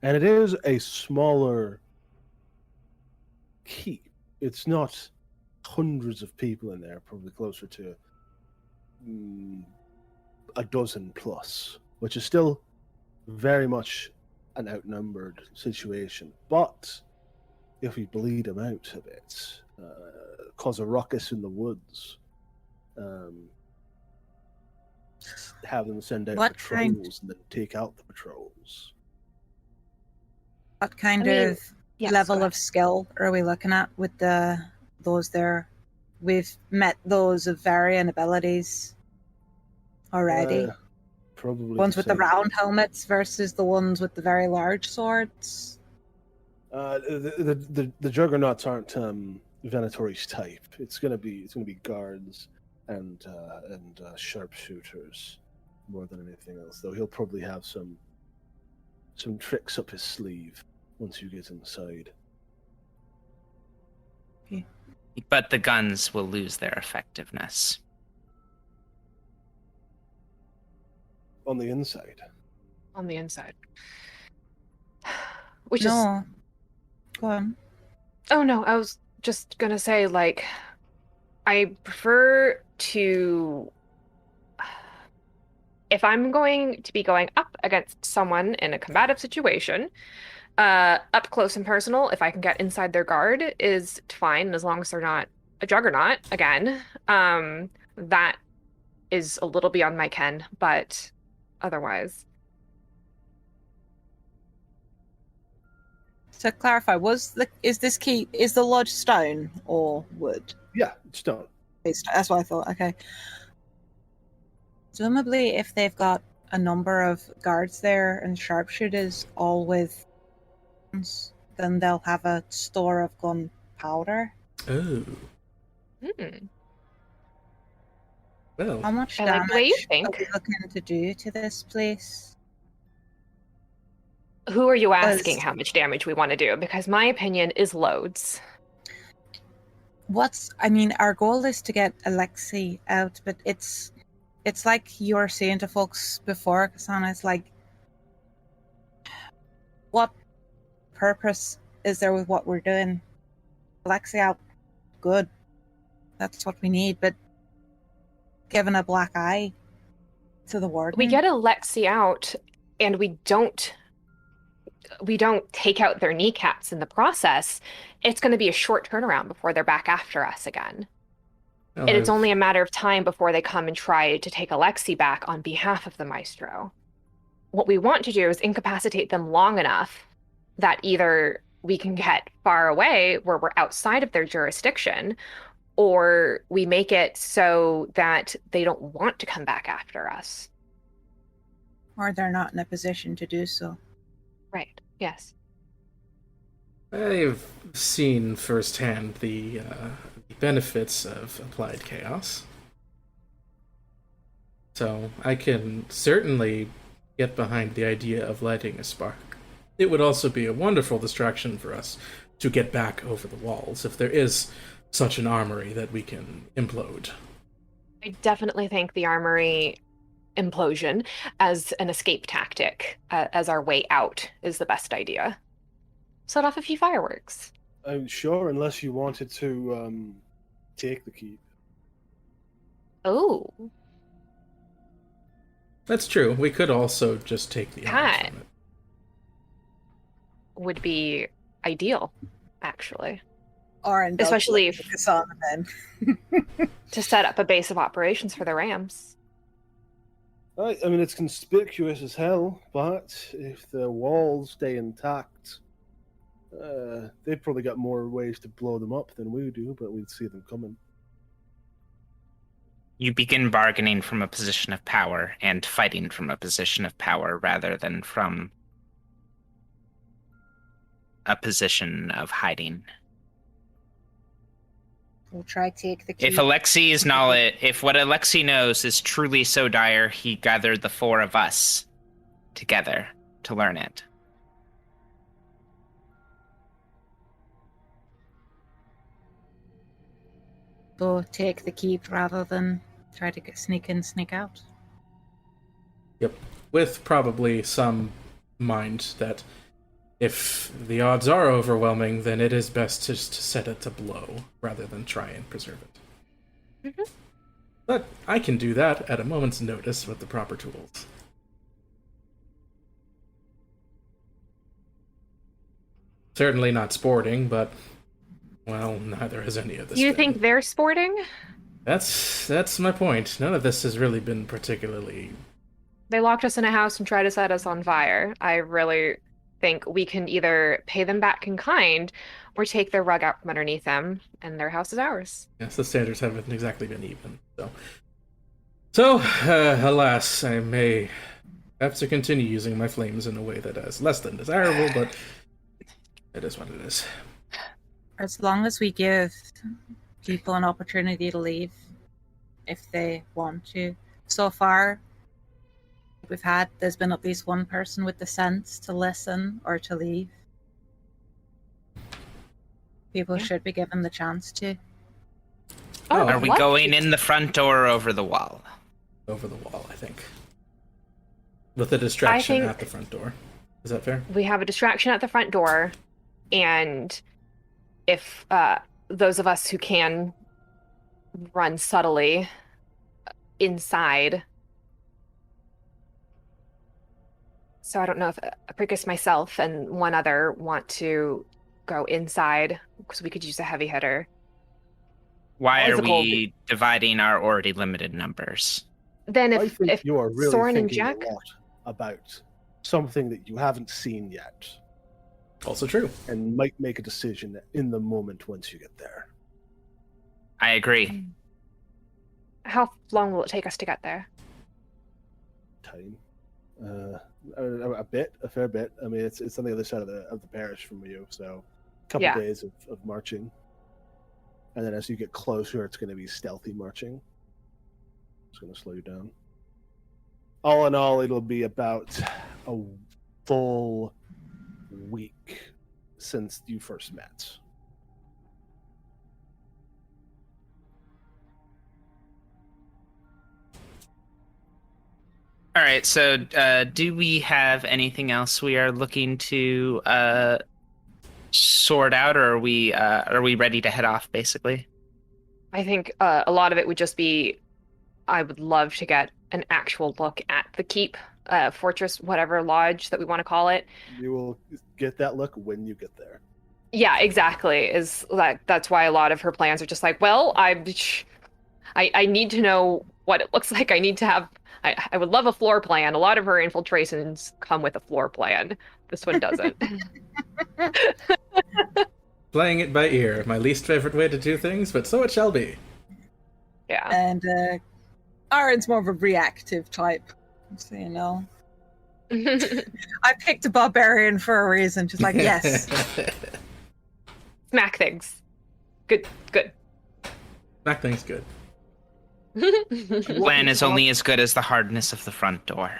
and it is a smaller keep. It's not hundreds of people in there, probably closer to a dozen plus, which is still very much an outnumbered situation. But if we bleed them out a bit, cause a ruckus in the woods, have them send out What patrols kind- and then take out the patrols. What kind I mean, of yes, level go of skill are we looking at with those there? We've met those of varying abilities already. Probably Ones with the same. round helmets versus the ones with the very large swords. The juggernauts aren't Venatori's type. It's gonna be guards and sharpshooters more than anything else. Though he'll probably have some tricks up his sleeve once you get inside. But the guns will lose their effectiveness. On the inside. On the inside. Which is No. Go on. Oh no, I was just gonna say, like, I prefer to, if I'm going to be going up against someone in a combative situation, up close and personal, if I can get inside their guard is fine, as long as they're not a juggernaut again. That is a little beyond my ken, but otherwise. To clarify, is the lodge stone or wood? Yeah, stone. That's what I thought. Okay. Presumably, if they've got a number of guards there and sharpshooters, all with guns, then they'll have a store of gunpowder. Oh. Hmm. Well, How much I like the way you damage think. are we looking to do to this place? Who are you asking how much damage we want to do? Because my opinion is loads. Our goal is to get Alexei out, but it's like you were saying to folks before, Kasana, it's like, what purpose is there with what we're doing? Alexei out, good. That's what we need, but giving a black eye to the warden. We get Alexei out, and we don't take out their kneecaps in the process. It's going to be a short turnaround before they're back after us again. well, And it's only a matter of time before they come and try to take Alexei back on behalf of the Maestro. What we want to do is incapacitate them long enough that either we can get far away where we're outside of their jurisdiction, or we make it so that they don't want to come back after us. Or they're not in a position to do so. Right. Yes. I've seen firsthand the benefits of applied chaos. So I can certainly get behind the idea of lighting a spark. It would also be a wonderful distraction for us to get back over the walls if there is such an armory that we can implode. I definitely think the armory implosion as an escape tactic, as our way out, is the best idea. Set off a few fireworks. I'm sure, unless you wanted to take the keep. Oh, That's true. We could also just take the armor That- from it. would be ideal, actually, Or in Especially if- Kasana then. to set up a base of operations for the Rams. I mean, it's conspicuous as hell, but if the walls stay intact, they've probably got more ways to blow them up than we do, but we'd see them coming. You begin bargaining from a position of power and fighting from a position of power rather than from a position of hiding. We'll try to take the key. If what Alexei knows is truly so dire, he gathered the four of us together to learn it. So take the keep rather than try to sneak in, sneak out. Yep. With probably some mind that if the odds are overwhelming, then it is best just to set it to blow rather than try and preserve it. Mhm. But I can do that at a moment's notice with the proper tools. Certainly not sporting, but, well, neither is any of this. You thing. think they're sporting? That's my point. None of this has really been particularly... They locked us in a house and tried to set us on fire. I really think we can either pay them back in kind or take their rug out from underneath them, and their house is ours. Yes, the standards haven't exactly been even. So, alas, I may have to continue using my flames in a way that is less than desirable, but it is what it is. As long as we give people an opportunity to leave if they want to. So far, there's been at least one person with the sense to listen or to leave. People should be given the chance to. Oh, Are we what? going in the front door or over the wall? Over the wall, I think. With a distraction think- at the front door. Is that fair? We have a distraction at the front door, and if those of us who can run subtly inside. So I don't know if Apricus, myself, and one other want to go inside, because we could use a heavy hitter. Why are As a goal. we dividing our already limited numbers? Then I if think you are really Soren and thinking Jack, a lot about something that you haven't seen yet, Also true. and might make a decision in the moment once you get there. I agree. how long will it take us to get there? Time, a fair bit. I mean, it's on the other side of the parish from you, so a couple Yeah. days of marching, and then as you get closer, it's going to be stealthy marching. It's going to slow you down. All in all, it'll be about a full week since you first met. All right, so do we have anything else we are looking to sort out, or are we ready to head off, basically? I think a lot of it would just be, I would love to get an actual look at the keep, fortress, whatever lodge that we want to call it. You will get that look when you get there. Yeah, exactly. That's why a lot of her plans are just like, well, I need to know what it looks like. I need to have. I would love a floor plan. A lot of her infiltrations come with a floor plan. This one doesn't. Playing it by ear, my least favorite way to do things, but so it shall be. Yeah. And Aaron's more of a reactive type. So, you know. I picked a barbarian for a reason. Just like, yes. Smack things. Good. That thing's good. Plan is only as good as the hardness of the front door.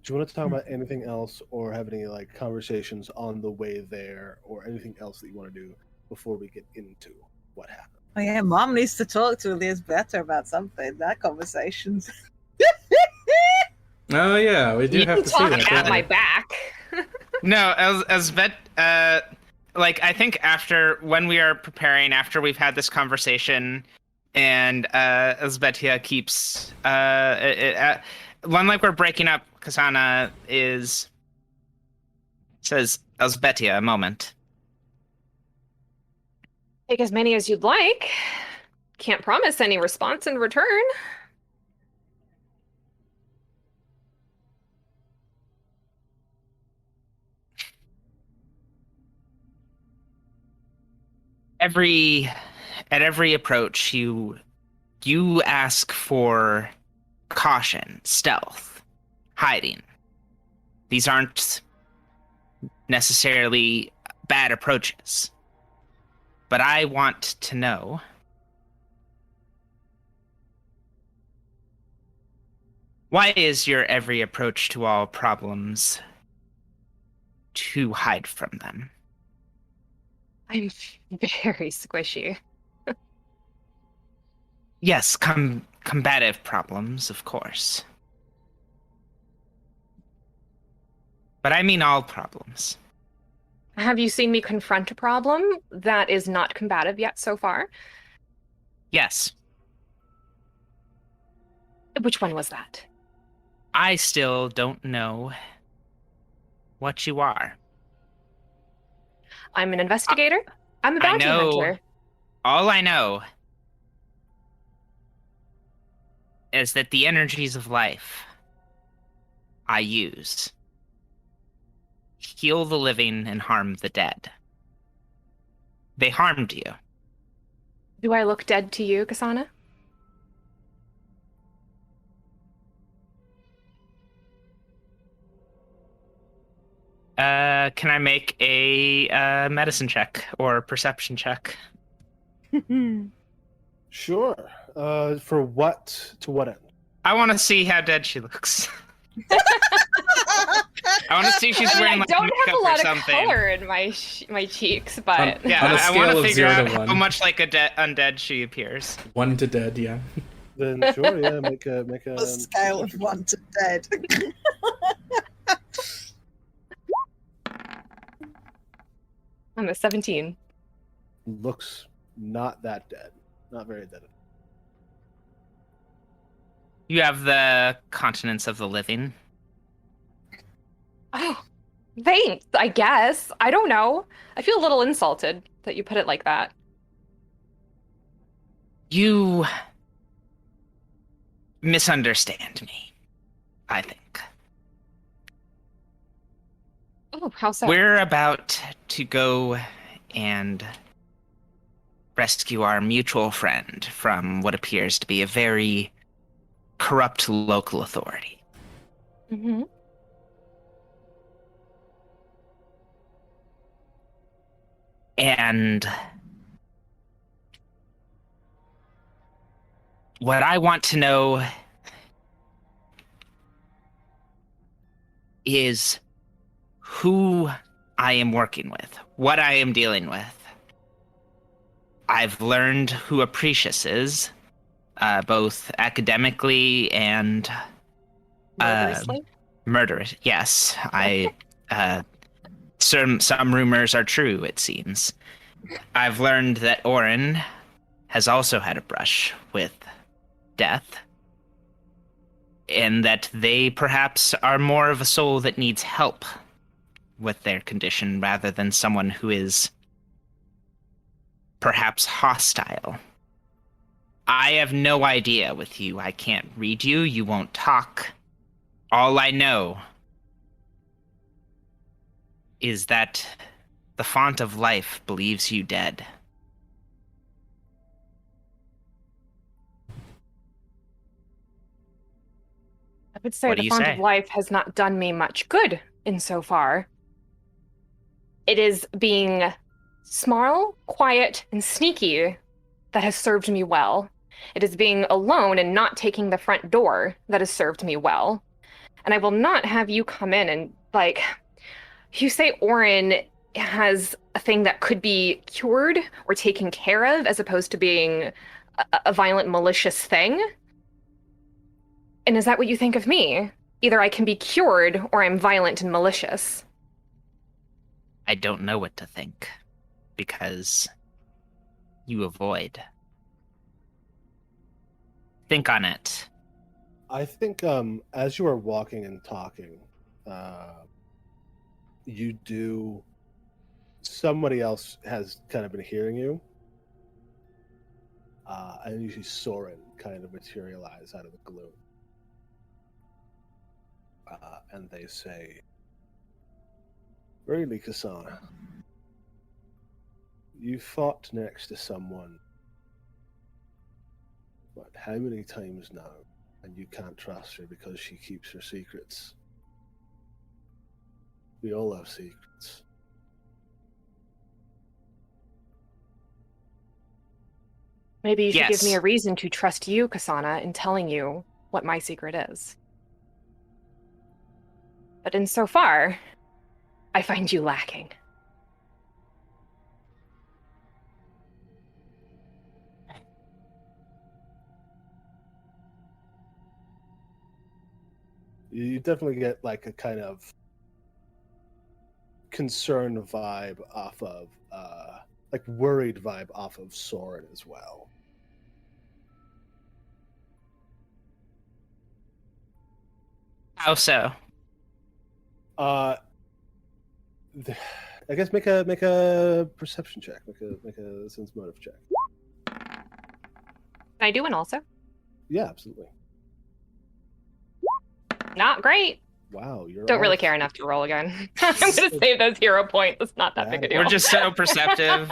Do you want to talk about anything else, or have any like conversations on the way there, or anything else that you want to do before we get into what happened? Oh yeah, Mom needs to talk to Elias better about something. That conversation's. Oh yeah, we do You have can to see talk that. at don't my we? back. No, as vet, like I think when we are preparing, after we've had this conversation, and Elsbetia keeps one like we're breaking up. Kasana says, Elsbetia, a moment. Take as many as you'd like. Can't promise any response in return. At every approach, you ask for caution, stealth, hiding. These aren't necessarily bad approaches. But I want to know, why is your every approach to all problems to hide from them? I'm very squishy. Yes, combative problems, of course. But I mean all problems. Have you seen me confront a problem that is not combative yet so far? Yes, Which one was that? I still don't know what you are. I'm an investigator. I'm a I bounty know. hunter. All I know is that the energies of life I use heal the living and harm the dead. They harmed you. Do I look dead to you, Kasana? Can I make a medicine check or perception check? Sure. For what? To what end? I want to see how dead she looks. I want to see if she's I wearing like don't have makeup a or lot of something. color in my cheeks, but Yeah, On a I want scale to of figure 0 out to how 1. much like a undead she appears. 1 to dead, yeah. Then sure, yeah, make a A scale of 1 to dead. I'm a 17. Looks not that dead. Not very dead. You have the continence of the living. Oh, thanks, I guess. I don't know. I feel a little insulted that you put it like that. You misunderstand me, I think. Oh, how so? We're about to go and rescue our mutual friend from what appears to be a very corrupt local authority. Mm-hmm. And what I want to know is who I am working with, what I am dealing with. I've learned who Aprecious is, both academically and Murderously? murderous. Yes, some rumors are true, it seems. I've learned that Orin has also had a brush with death, and that they perhaps are more of a soul that needs help with their condition rather than someone who is perhaps hostile. I have no idea with you. I can't read you. You won't talk. All I know is that the font of life believes you dead. I would say What do the you font say? of life has not done me much good insofar. It is being small, quiet, and sneaky that has served me well. It is being alone and not taking the front door that has served me well. And I will not have you come in and, like, you say Orin has a thing that could be cured or taken care of as opposed to being a violent, malicious thing. And is that what you think of me? Either I can be cured or I'm violent and malicious. I don't know what to think, because you avoid. Think on it. I think as you are walking and talking, you do. Somebody else has kind of been hearing you, and you see Soren kind of materialize out of the gloom, and they say, "Really, Kasana, you fought next to someone. What? How many times now?" And you can't trust her because she keeps her secrets. We all have secrets. Maybe you should give me Yes. a reason to trust you, Kasana, in telling you what my secret is. But insofar, I find you lacking. You definitely get like a kind of concerned vibe off of, like worried vibe off of Soren as well. How so? I guess make a perception check, make a sense motive check. Can I do one also? Yeah, absolutely. Not great. Wow, you're Don't really off. care enough to roll again. I'm gonna save those hero points. It's not that big a deal. We're just so perceptive.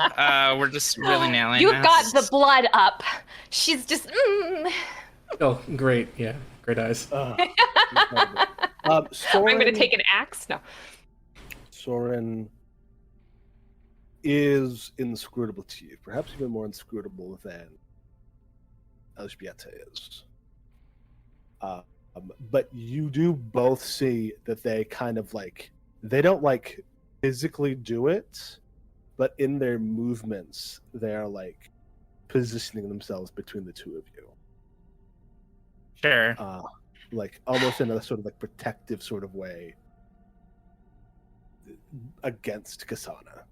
We're just really nailing You've this. got the blood up. She's just. Oh, great. Yeah, great eyes. Soren, I'm gonna take an axe. No. Soren is inscrutable to you, perhaps even more inscrutable than Elżbieta is. But you do both see that they kind of like, they don't like physically do it, but in their movements, they're like positioning themselves between the two of you. Sure. Like almost in a sort of like protective sort of way against Kasana.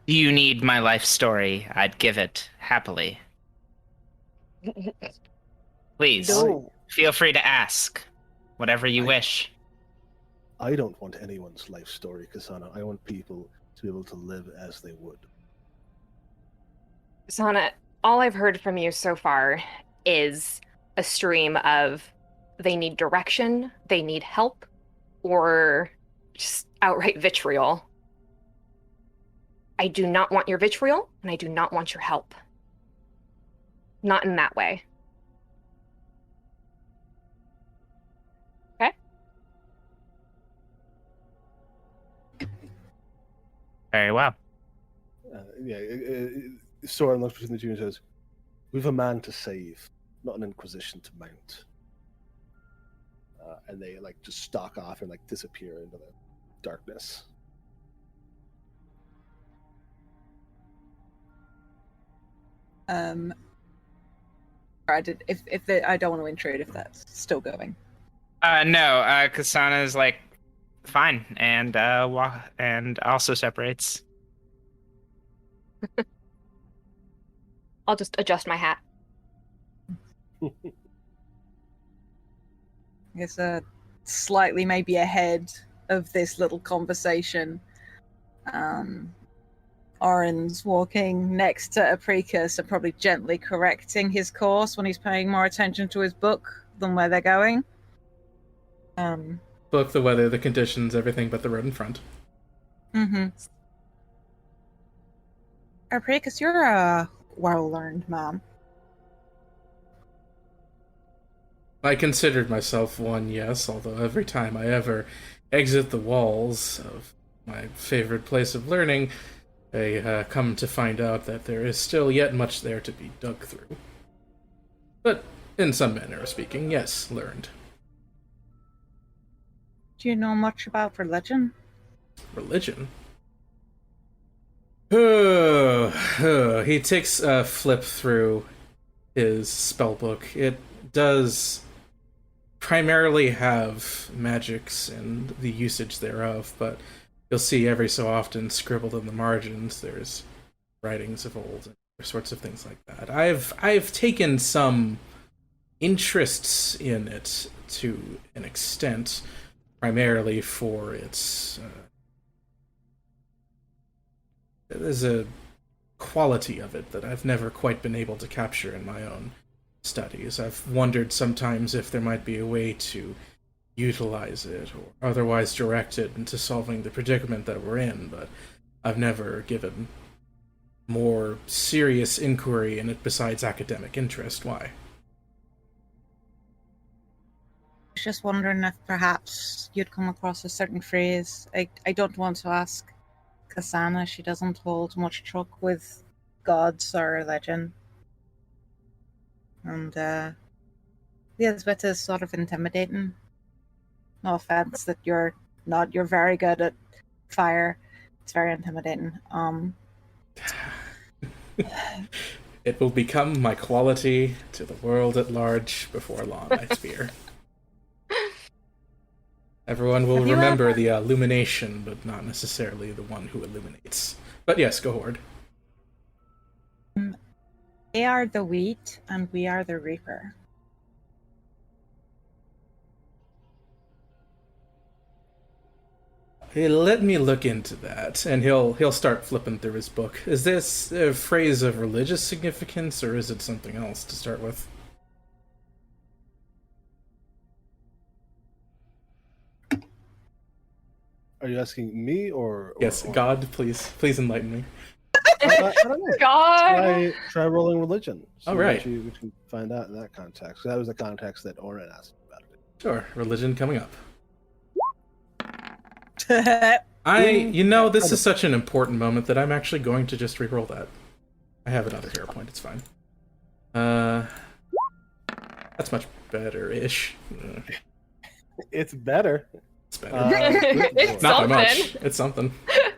Do you need my life story? I'd give it happily. Please, No. feel free to ask whatever you wish. I don't want anyone's life story, Kasana. I want people to be able to live as they would. Sana, all I've heard from you so far is a stream of they need direction, they need help, or just outright vitriol. I do not want your vitriol, and I do not want your help. Not in that way. Okay? Very well. Soren looks between the two and says, "We've a man to save, not an inquisition to mount." And they just stalk off and disappear into the darkness. I don't want to intrude if that's still going. No, Kasana's fine, and and also separates. I'll just adjust my hat. I guess slightly maybe ahead of this little conversation. Oren's walking next to a precursor, probably gently correcting his course when he's paying more attention to his book than where they're going. Book, the weather, the conditions, everything but the road in front. Mm-hmm. Precus, you're a well-learned man. I considered myself one, yes, although every time I ever exit the walls of my favorite place of learning, I come to find out that there is still yet much there to be dug through. But, in some manner of speaking, yes, learned. Do you know much about religion? Religion? He takes a flip through his spellbook. It does primarily have magics and the usage thereof, but you'll see every so often scribbled in the margins there's writings of old and other sorts of things like that. I've taken some interests in it to an extent, primarily for its there's a quality of it that I've never quite been able to capture in my own studies. I've wondered sometimes if there might be a way to utilize it or otherwise direct it into solving the predicament that we're in, but I've never given more serious inquiry in it besides academic interest. Why? I was just wondering if perhaps you'd come across a certain phrase. I don't want to ask Kasana. She doesn't hold much truck with gods or religion. And, yeah, this bit is sort of intimidating. No offense that you're very good at fire. It's very intimidating. It will become my quality to the world at large before long, I fear. Everyone will remember the illumination, but not necessarily the one who illuminates. But yes, go Horde. They are the wheat, and we are the reaper. Hey, let me look into that, and he'll start flipping through his book. Is this a phrase of religious significance, or is it something else to start with? Are you asking me or Yes, or... God, please enlighten me. I don't know. God! Try rolling religion. See All right. what you can find out in that context. That was the context that Oren asked about it. Sure, religion coming up. I This is such an important moment that I'm actually going to just reroll that. I have another hero point, it's fine. That's much better-ish. It's better. It's better. It's Not by something. much. It's something.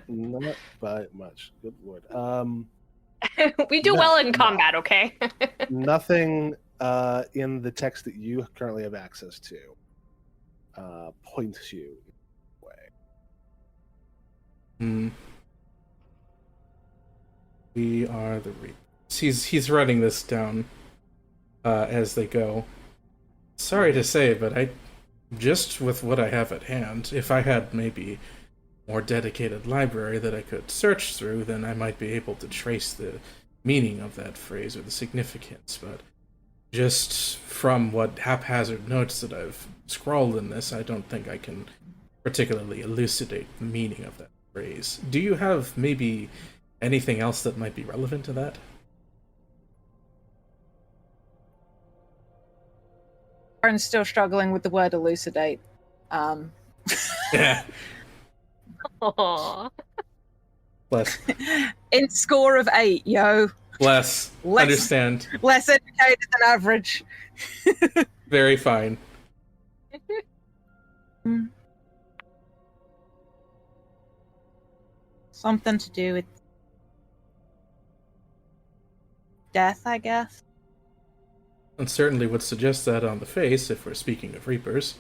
Not by much. Good lord. We do well in combat, okay? Nothing in the text that you currently have access to points you in a way. We are the Reapers. He's writing this down as they go. Sorry to say, but just with what I have at hand, if I had maybe more dedicated library that I could search through, then I might be able to trace the meaning of that phrase or the significance. But just from what haphazard notes that I've scrawled in this, I don't think I can particularly elucidate the meaning of that phrase. Do you have maybe anything else that might be relevant to that? Aaron's still struggling with the word elucidate. Yeah. Aw. Bless. In score of 8, yo. Bless. Less- Understand. Less educated than average. Very fine. Something to do with death, I guess. And certainly would suggest that on the face, if we're speaking of Reapers.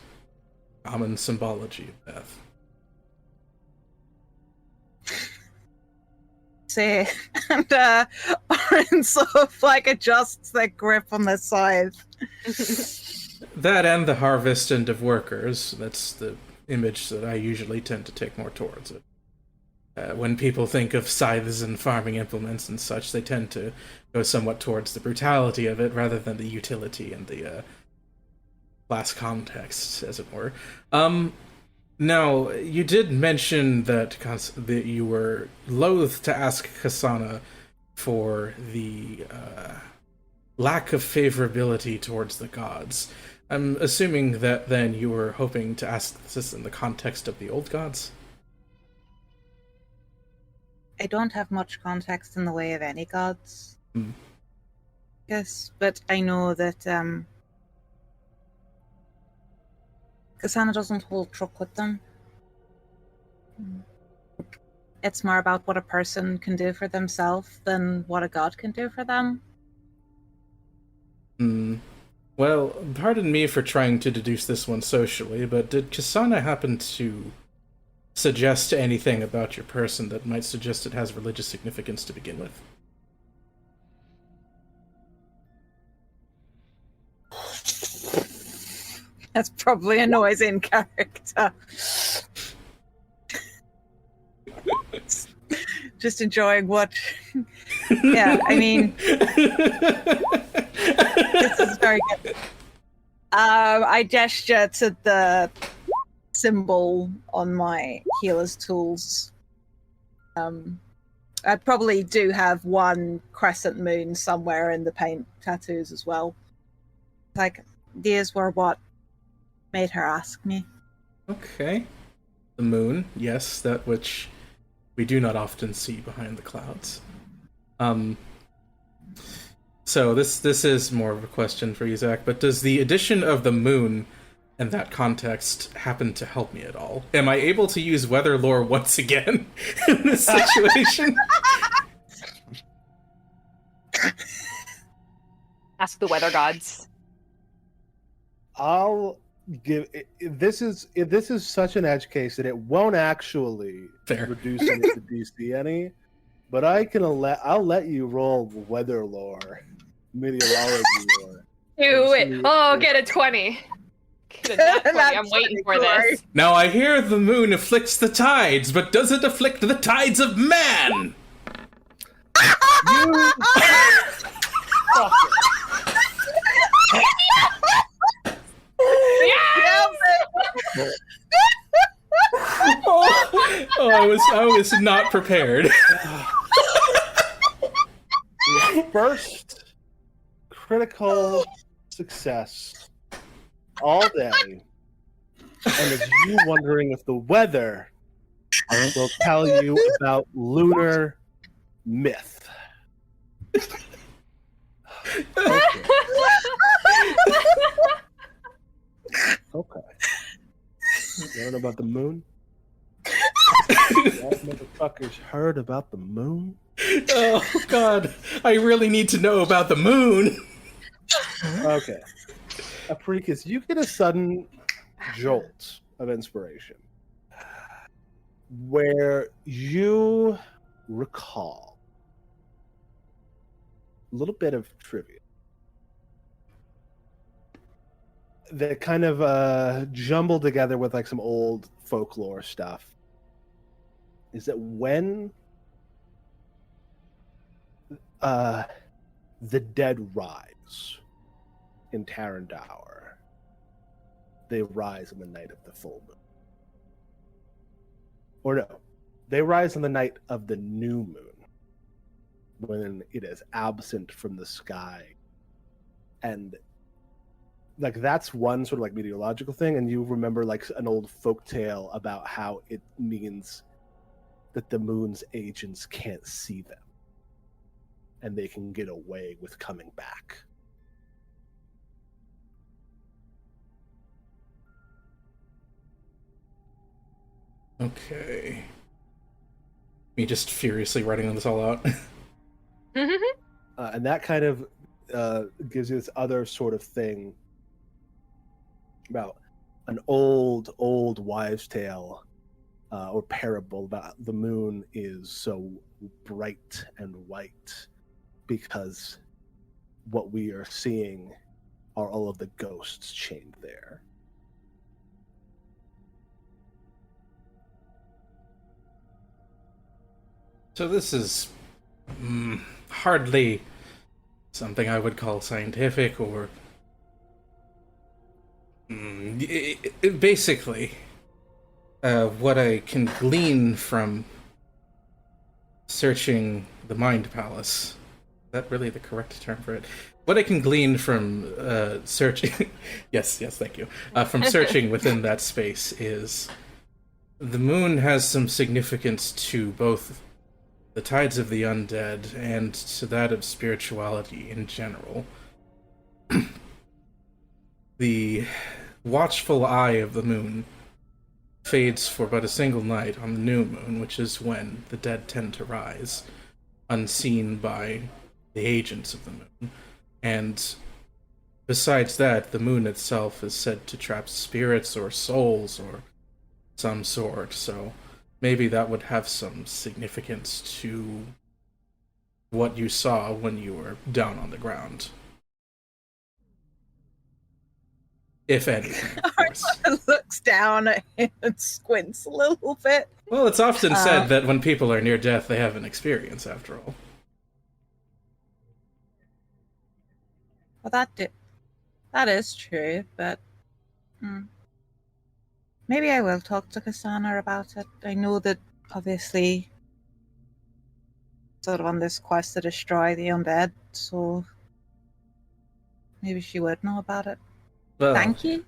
Common symbology of death. See, and Aaron sort of like adjusts their grip on the scythe. That and the harvest of workers. That's the image that I usually tend to take more towards it. When people think of scythes and farming implements and such, they tend to go somewhat towards the brutality of it rather than the utility and the class context, as it were. Now, you did mention that you were loath to ask Kasana for the lack of favorability towards the gods. I'm assuming that then you were hoping to ask this in the context of the old gods? I don't have much context in the way of any gods. Yes, but I know that Kasana doesn't hold truck with them. It's more about what a person can do for themselves than what a god can do for them. Well, pardon me for trying to deduce this one socially, but did Kasana happen to suggest anything about your person that might suggest it has religious significance to begin with? That's probably a noise in character. Just enjoying what... Yeah, I mean... This is very good. I gesture to the symbol on my healer's tools. I probably do have one crescent moon somewhere in the paint tattoos as well. Like, these were what made her ask me. Okay. The moon, yes, that which we do not often see behind the clouds. So this is more of a question for you, Zach, but does the addition of the moon in that context happen to help me at all? Am I able to use weather lore once again in this situation? Ask the weather gods. I'll give this is such an edge case that it won't actually Fair. reduce it to DC any, but I'll let you roll weather lore, meteorology lore. Do it. Oh, get a 20. Get a nat 20. I'm waiting for this. Now I hear the moon afflicts the tides, but does it afflict the tides of man? You I was not prepared. Your first critical success all day, and it's you wondering if the weather will tell you about lunar myth. Okay. Okay. Learn about the moon? That motherfuckers heard about the moon? Oh, God. I really need to know about the moon. Okay. Apricus, you get a sudden jolt of inspiration where you recall a little bit of trivia that kind of jumbled together with like some old folklore stuff. is that when the dead rise in Tarandaur, they rise on the night of the full moon. Or no, they rise on the night of the new moon, when it is absent from the sky. And like that's one sort of like meteorological thing, and you remember like an old folk tale about how it means that the moon's agents can't see them and they can get away with coming back. Okay. Me just furiously writing this all out. And that kind of gives you this other sort of thing about an old wives' tale or parable about the moon is so bright and white because what we are seeing are all of the ghosts chained there. So this is hardly something I would call scientific or... basically, what I can glean from searching the Mind Palace... Is that really the correct term for it? What I can glean from searching... yes, thank you. From searching within that space is... The moon has some significance to both the tides of the undead and to that of spirituality in general. The watchful eye of the moon fades for but a single night on the new moon, which is when the dead tend to rise, unseen by the agents of the moon. And besides that, the moon itself is said to trap spirits or souls or some sort, so maybe that would have some significance to what you saw when you were down on the ground. If anything, of course. Looks down at him and squints a little bit. Well, it's often said that when people are near death, they have an experience, after all. Well, that is true, but maybe I will talk to Cassandra about it. I know that, obviously, sort of on this quest to destroy the undead, so maybe she would know about it. Well, Thank you.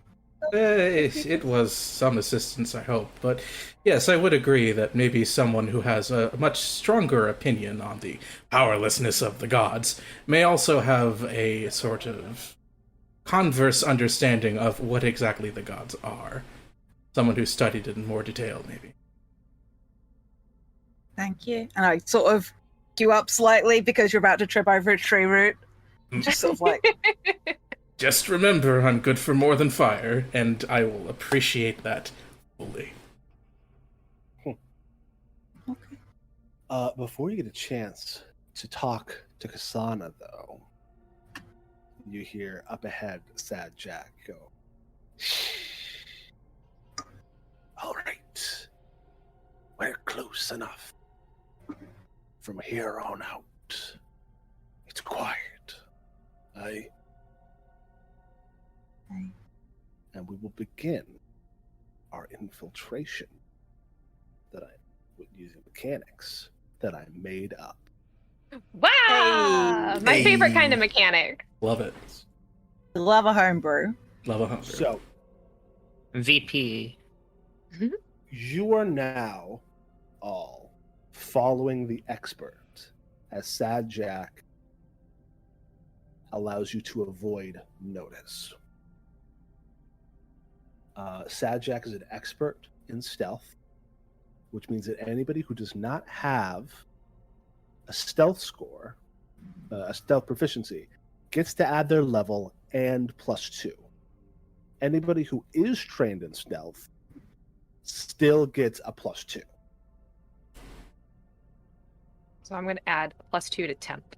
It was some assistance, I hope. But yes, I would agree that maybe someone who has a much stronger opinion on the powerlessness of the gods may also have a sort of converse understanding of what exactly the gods are. Someone who studied it in more detail, maybe. Thank you. And I sort of queue up slightly because you're about to trip over a tree root. Just sort of like... Just remember, I'm good for more than fire, and I will appreciate that fully. Okay. Before you get a chance to talk to Kasana, though, you hear up ahead Sad Jack go, "All right, we're close enough. From here on out, it's quiet. Aye? And we will begin our infiltration using mechanics that I made up." Wow! My Hey. favorite kind of mechanic. Love it. Love a homebrew. Love a hunter. So VP. you are now all following the expert as Sad Jack allows you to avoid notice. Sad Jack is an expert in stealth, which means that anybody who does not have a stealth score, a stealth proficiency, gets to add their level and +2. Anybody who is trained in stealth still gets a +2. So I'm going to add +2 to temp.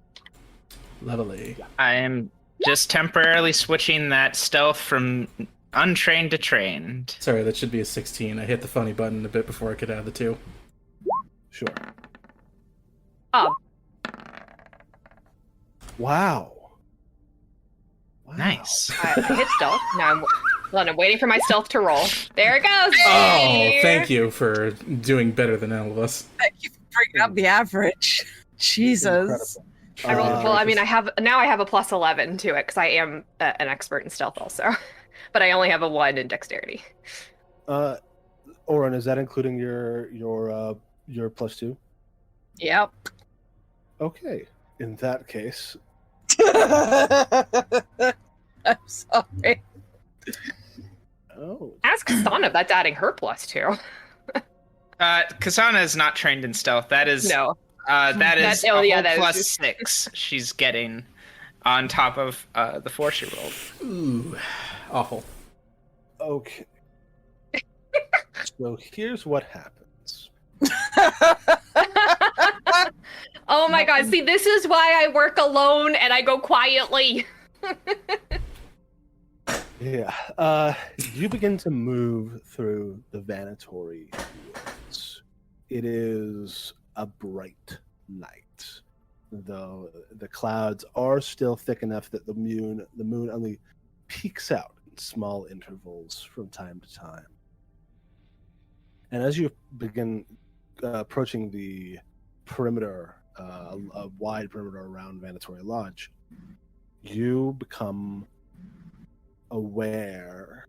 Lovely. I am just temporarily switching that stealth from untrained to trained. Sorry, that should be a 16. I hit the funny button a bit before I could add the 2. Sure. Oh, Wow. Nice. I hit stealth. Now I'm waiting for my stealth to roll. There it goes. Oh, thank you for doing better than all of us. Thank you for bringing up the average. Jesus. Incredible. I rolled, well, I mean, I have a plus 11 to it because I am an expert in stealth also, but I only have a 1 in dexterity. Oren, is that including your +2? Yep. Okay. In that case, I'm sorry. oh, Ask Kasana if that's adding her +2. Kasana is not trained in stealth. That is No. that is That- oh, a yeah, whole that is plus 6 she's getting on top of the 4 she rolled. Ooh, awful. okay. So here's what happens. Oh my god, see, this is why I work alone and I go quietly. Yeah. You begin to move through the vanatory fields. It is a bright night, though the clouds are still thick enough that the moon only peeks out in small intervals from time to time. And as you begin approaching the perimeter, a wide perimeter around Vanatory Lodge, you become aware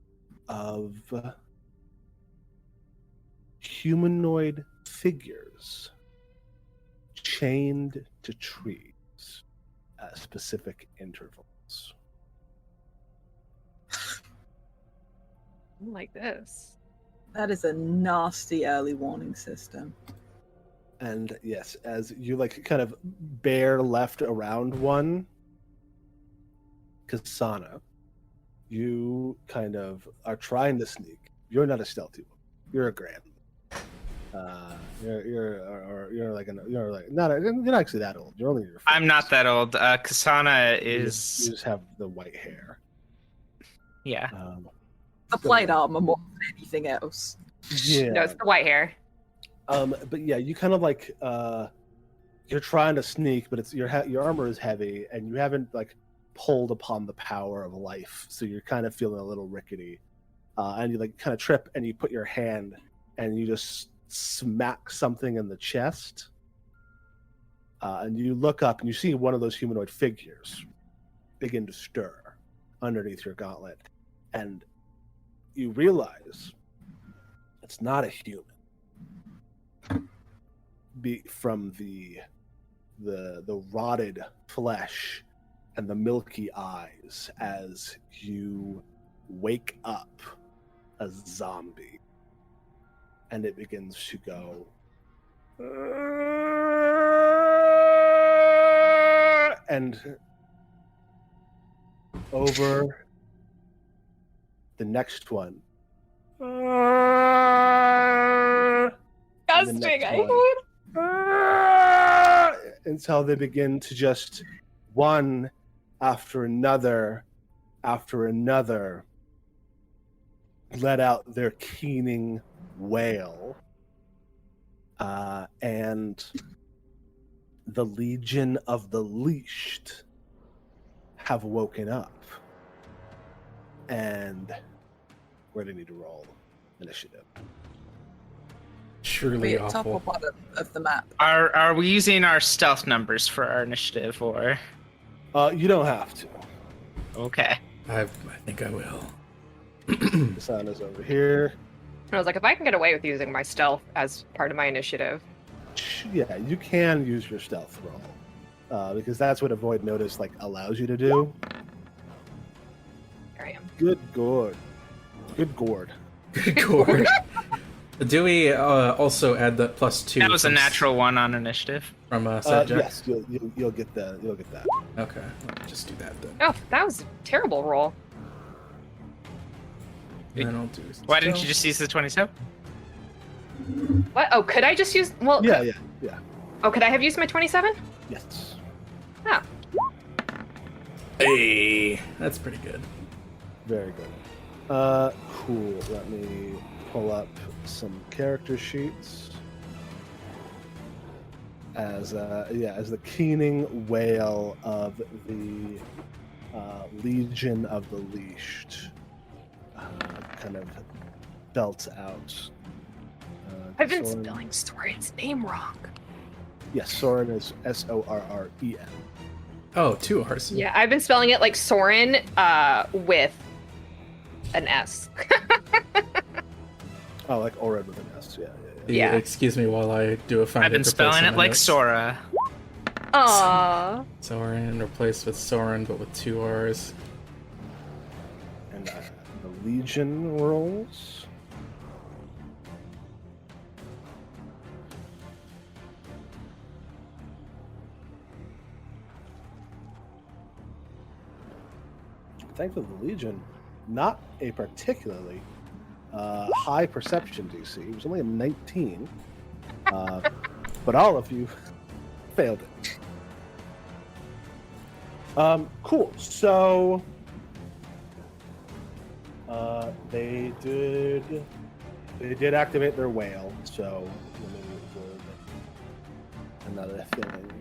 of humanoid figures chained to trees at specific intervals. Like this. That is a nasty early warning system. And yes, as you kind of bear left around one, Kasana, you kind of are trying to sneak. You're not a stealthy one. You're a grand. You're not actually that old. You're only in your 40s. I'm not that old. Kasana You is just have the white hair. yeah. The plate armor more than anything else. Yeah. No, it's the white hair. But yeah, you kind of you're trying to sneak, but it's your armor is heavy, and you haven't pulled upon the power of life, so you're kind of feeling a little rickety. And you kind of trip, and you put your hand, and you just smack something in the chest. And you look up, and you see one of those humanoid figures begin to stir underneath your gauntlet, and you realize it's not a human. From the rotted flesh and the milky eyes as you wake up a zombie, and it begins to go and over the next one. Disgusting, I one. hate. Until they begin to just one after another let out their keening wail, and the Legion of the Leashed have woken up, and we're going to need to roll initiative. Surely Be at top or awful. bottom of the map. Are we using our stealth numbers for our initiative or? You don't have to. Okay. I think I will. The sun is over here. I was like, if I can get away with using my stealth as part of my initiative. Yeah, you can use your stealth roll, because that's what avoid notice allows you to do. Here I am. Good gourd. Good gourd. Good gourd. Do we also add that +2? That was a natural 1 on initiative. From Set Jack? Yes, you'll get that. You'll get that. Okay, let's just do that then. Oh, that was a terrible roll. And then I'll do. Why didn't you just use the 27? What? Oh, could I just use? Well, Yeah. Oh, could I have used my 27? Yes. Oh, Hey, that's pretty good. Very good. Cool. Let me pull up some character sheets. as the keening wail of the Legion of the Leashed kind of belts out. I've been Soren- spelling Soren's name wrong. Yes, Soren is Sorren. Oh, 2 R's. Yeah, I've been spelling it like Soren with an S. Oh, like Oren with an S. Yeah. Yeah. Excuse me while I do a find. I've been spelling it like Sora. Aww. Soren replaced with Soren, but with 2 R's. And the Legion rolls. Thankfully, the Legion, not a particularly high perception DC. It was only a 19. But all of you failed it. Cool. So they did activate their whale. So let me word another thing.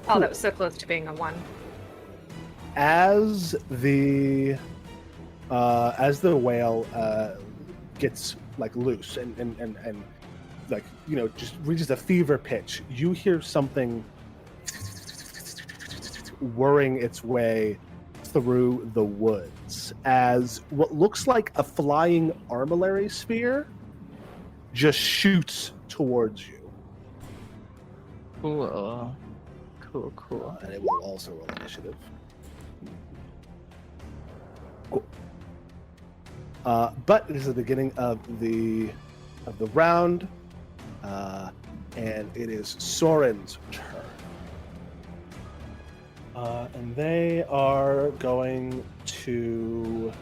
Oh, that was so close to being a 1. As the whale gets like loose and like, you know, just reaches a fever pitch, you hear something whirring its way through the woods as what looks like a flying armillary spear just shoots towards you. Cool. Cool. And it will also roll initiative. Cool. But it is the beginning of the round, and it is Soren's turn. And they are going to,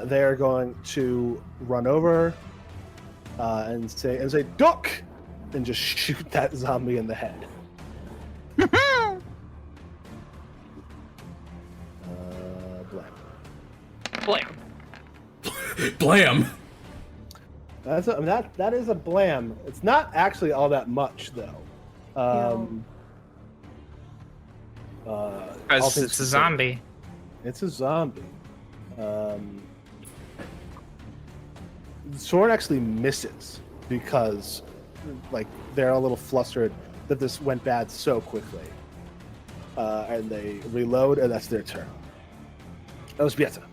they are going to run over and say duck, and just shoot that zombie in the head. Blam. Blam! That is a blam. It's not actually all that much though. All Because things it's a considered. zombie. It's a zombie. Soren actually misses because, like, they're a little flustered that this went bad so quickly, and they reload, and that's their turn. Elżbieta.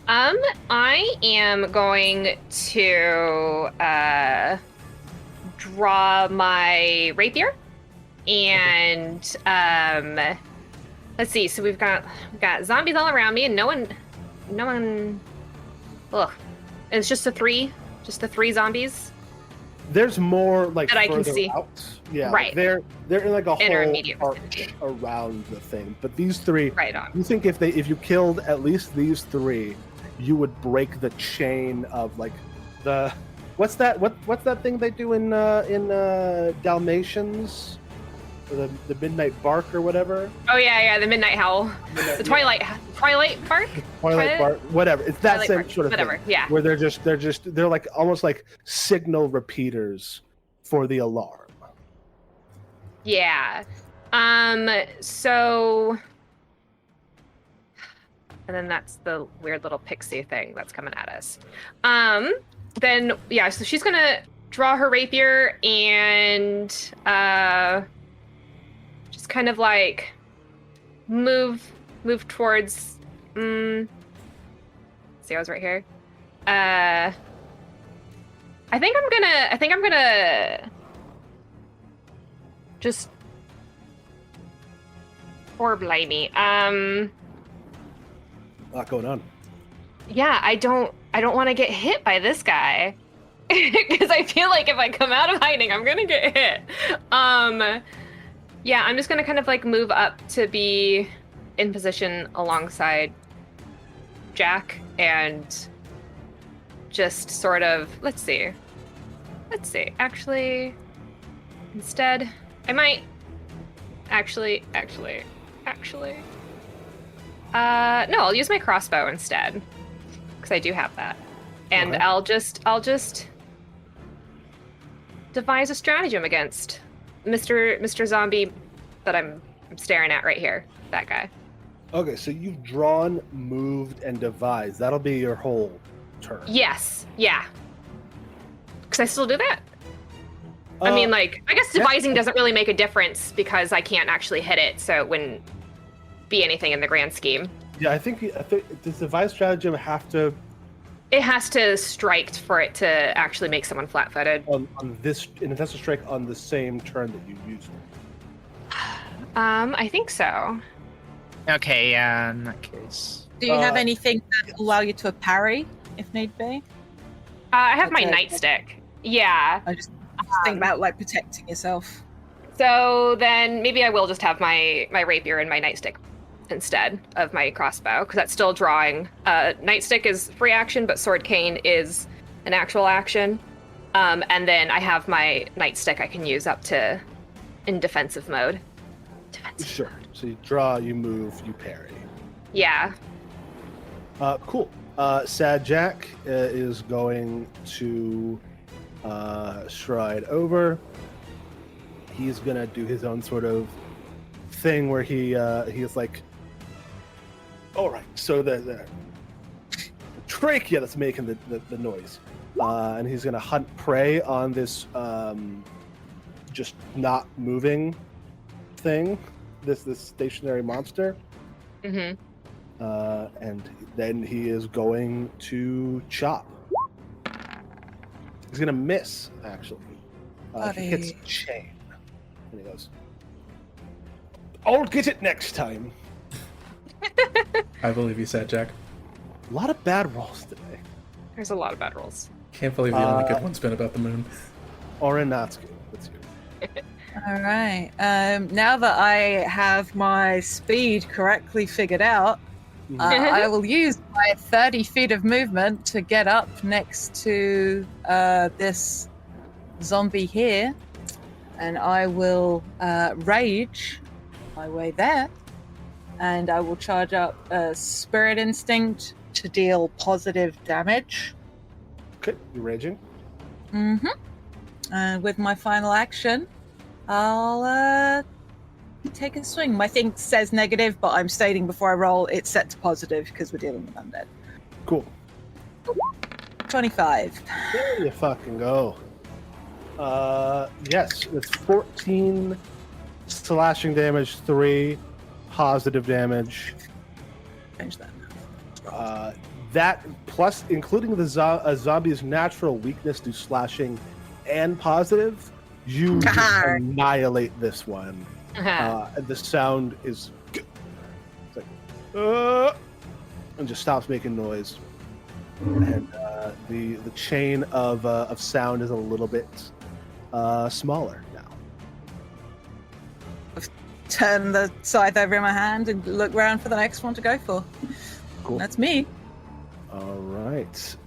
I am going to draw my rapier, and let's see. So we've got zombies all around me, and no one. Ugh, it's just the three zombies. There's more like That I can further see. out. Yeah, Right. They're in like a Inner whole immediate arc vicinity. around the thing, but these three. Right on. You think if you killed at least these three, you would break the chain of like the what's that thing they do in Dalmatians, the midnight bark or whatever. Oh yeah, the midnight howl, the Twilight bark. Twilight bark, whatever. It's that Twilight same bark, sort of whatever. thing. Yeah. Where they're like almost like signal repeaters for the alarm. Yeah. So. And then that's the weird little pixie thing that's coming at us. Then, yeah, so she's going to draw her rapier and just kind of like move towards. See, I was right here. I think I'm gonna just orb light me. A lot going on. Yeah, I don't want to get hit by this guy because I feel like if I come out of hiding, I'm gonna get hit. Yeah, I'm just gonna kind of like move up to be in position alongside Jack and just sort of let's see. Actually, instead, I might actually. No, I'll use my crossbow instead, because I do have that, and Okay. I'll just devise a stratagem against Mr. Zombie that I'm staring at right here. That guy. Okay, so you've drawn, moved, and devised. That'll be your whole turn. Yes. Yeah. Because I still do that. I mean, like, I guess devising doesn't really make a difference because I can't actually hit it, so it wouldn't be anything in the grand scheme. Yeah, I think does devise stratagem have to It has to strike for it to actually make someone flat-footed. on this, and it has to strike on the same turn that you used it. I think so. Okay, yeah, in that case. Do you have anything that will allow you to parry if need be? I have my Okay. nightstick. Yeah. I just think about like protecting yourself. So then maybe I will just have my rapier and my nightstick instead of my crossbow, because that's still drawing. Nightstick is free action, but sword cane is an actual action. And then I have my nightstick I can use up to in defensive mode. Sure. So you draw, you move, you parry. Yeah. Cool. Sad Jack is going to stride over. He's gonna do his own sort of thing where he is like, all right, so the trachea that's making the noise, and he's gonna hunt prey on this just not moving thing, this stationary monster. Mm-hmm. And then he is going to chop. He's gonna miss, actually. He hits chain. And he goes, I'll get it next time. I believe you said, Jack. A lot of bad rolls today. There's a lot of bad rolls. Can't believe the only good one's been about the moon. Orenatsuki, let's hear. All right. Now that I have my speed correctly figured out, I will use my 30 feet of movement to get up next to this zombie here, and I will rage my way there, and I will charge up Spirit Instinct to deal positive damage. Okay, you're raging. Mm-hmm. And with my final action, I'll take a swing. My thing says negative, but I'm stating before I roll it's set to positive because we're dealing with undead. Cool. 25. There you fucking go. Yes, it's 14 slashing damage, 3 positive damage. Change that. That plus, including the zombie's natural weakness to slashing and positive, you just annihilate this one. And the sound is it's like, and just stops making noise. And the chain of sound is a little bit smaller now. Turn the scythe over in my hand and look around for the next one to go for. Cool. That's me. All right.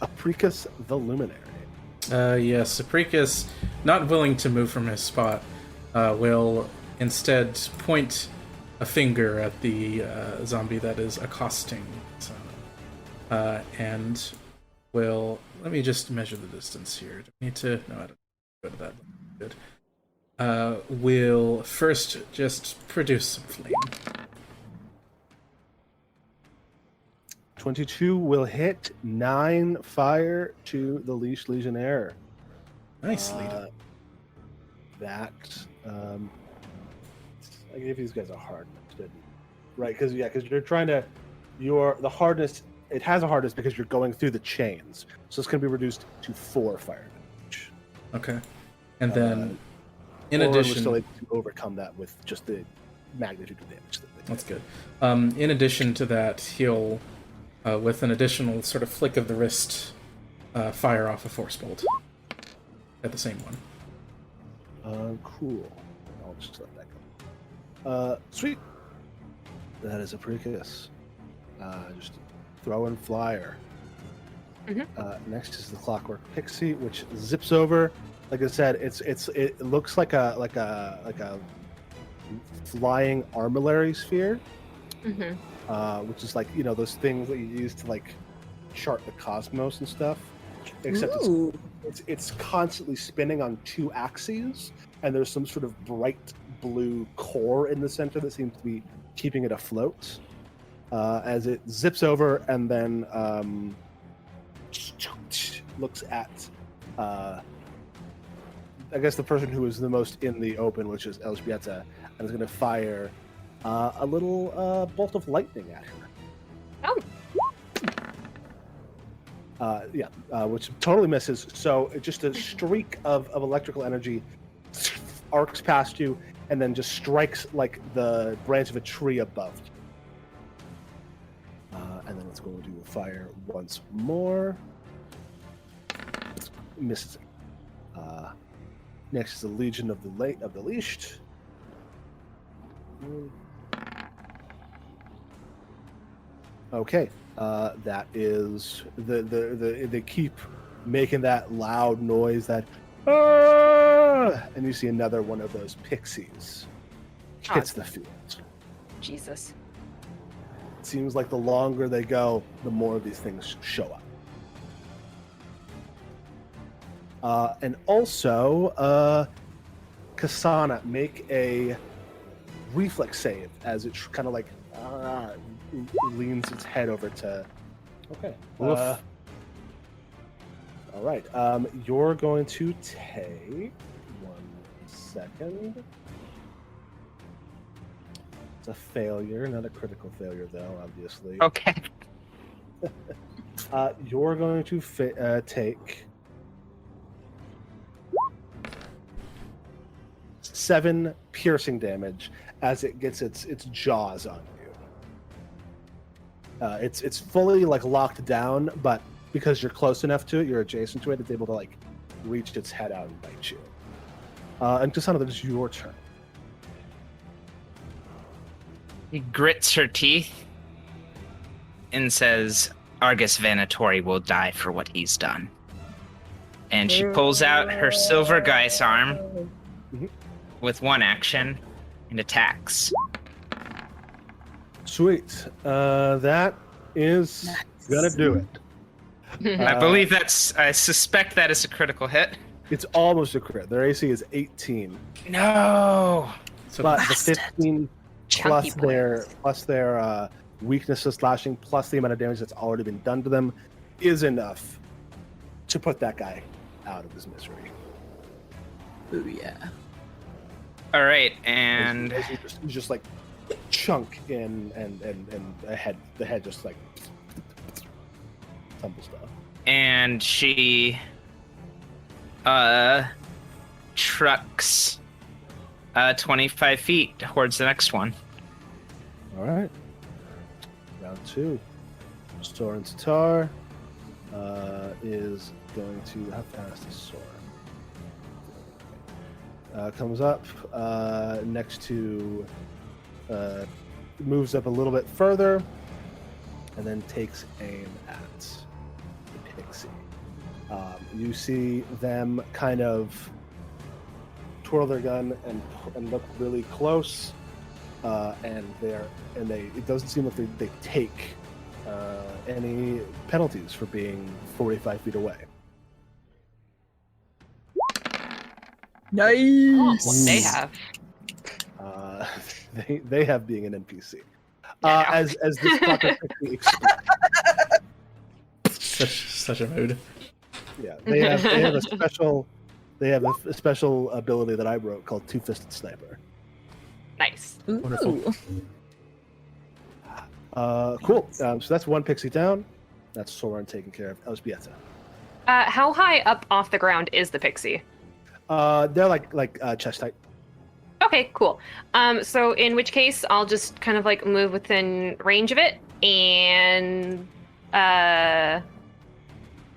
Apricus the Luminary. Yes, Apricus, not willing to move from his spot, will instead point a finger at the zombie that is accosting. So, and will... Let me just measure the distance here. Do I need to... No, I don't go to that. Good. Will first just produce some flame. 22 will hit, 9 fire to the Leash Legionnaire. Nice lead. That I gave these guys a hardness, didn't I? Right? Because you're trying to, the hardness. It has a hardness because you're going through the chains, so it's going to be reduced to 4 fire damage. Okay, and then in Oren was addition, still able to overcome that with just the magnitude of damage. that's good. In addition to that, he'll, with an additional sort of flick of the wrist, fire off a force bolt at the same one. Cool. I'll just let that go. Sweet. That is a Apricus. Just throw and flyer. Mm-hmm. Next is the Clockwork Pixie, which zips over. Like I said, it looks like a flying armillary sphere, Mm-hmm. which is like those things that you use to like chart the cosmos and stuff. except Ooh. it's constantly spinning on 2 axes, and there's some sort of bright blue core in the center that seems to be keeping it afloat. As it zips over and then looks at, I guess, the person who is the most in the open, which is Elżbieta, and is going to fire a little bolt of lightning at her. Oh. Which totally misses. So just a streak of electrical energy arcs past you and then just strikes like the branch of a tree above you. And then let's go do a fire once more. Misses. Next is the Legion of the Leashed. Okay, that is they keep making that loud noise that, and you see another one of those pixies hits the field. Jesus. It seems like the longer they go, the more of these things show up. And also, Kasana, make a reflex save as it kind of like leans its head over to. Okay. All right. You're going to take 1 second. It's a failure, not a critical failure, though. Obviously. Okay. You're going to take 7 piercing damage as it gets its jaws on you. It's fully like locked down, but because you're close enough to it, you're adjacent to it, it's able to like reach its head out and bite you. And Kasana, that is your turn. He grits her teeth and says, Argus Venatori will die for what he's done. And she pulls out her silver Geis arm with 1 action and attacks. Sweet. That is gonna do it. I suspect that is a critical hit. It's almost a crit. Their AC is 18. No! So But the 15 Chunky plus their weakness to slashing, plus the amount of damage that's already been done to them, is enough to put that guy out of his misery. Ooh, yeah. All right, and As you just like chunk in, and the head just like tumbles down. and she trucks 25 feet towards the next one. All right. Round 2. Soren Tatar is going to. How fast is Soren? Comes up next to. Moves up a little bit further, and then takes aim at the pixie. You see them kind of twirl their gun and look really close, and it doesn't seem like they take any penalties for being 45 feet away. Nice. What they have. They have being an NPC. Yeah. As this fucker quickly explodes. Such a mood. Yeah, they have a special ability that I wrote called Two-Fisted Sniper. Nice. Wonderful. Cool. So that's 1 pixie down. That's Soren taken care of. Elżbieta. How high up off the ground is the pixie? They're like chest height. Okay, cool. So in which case, I'll just kind of like move within range of it and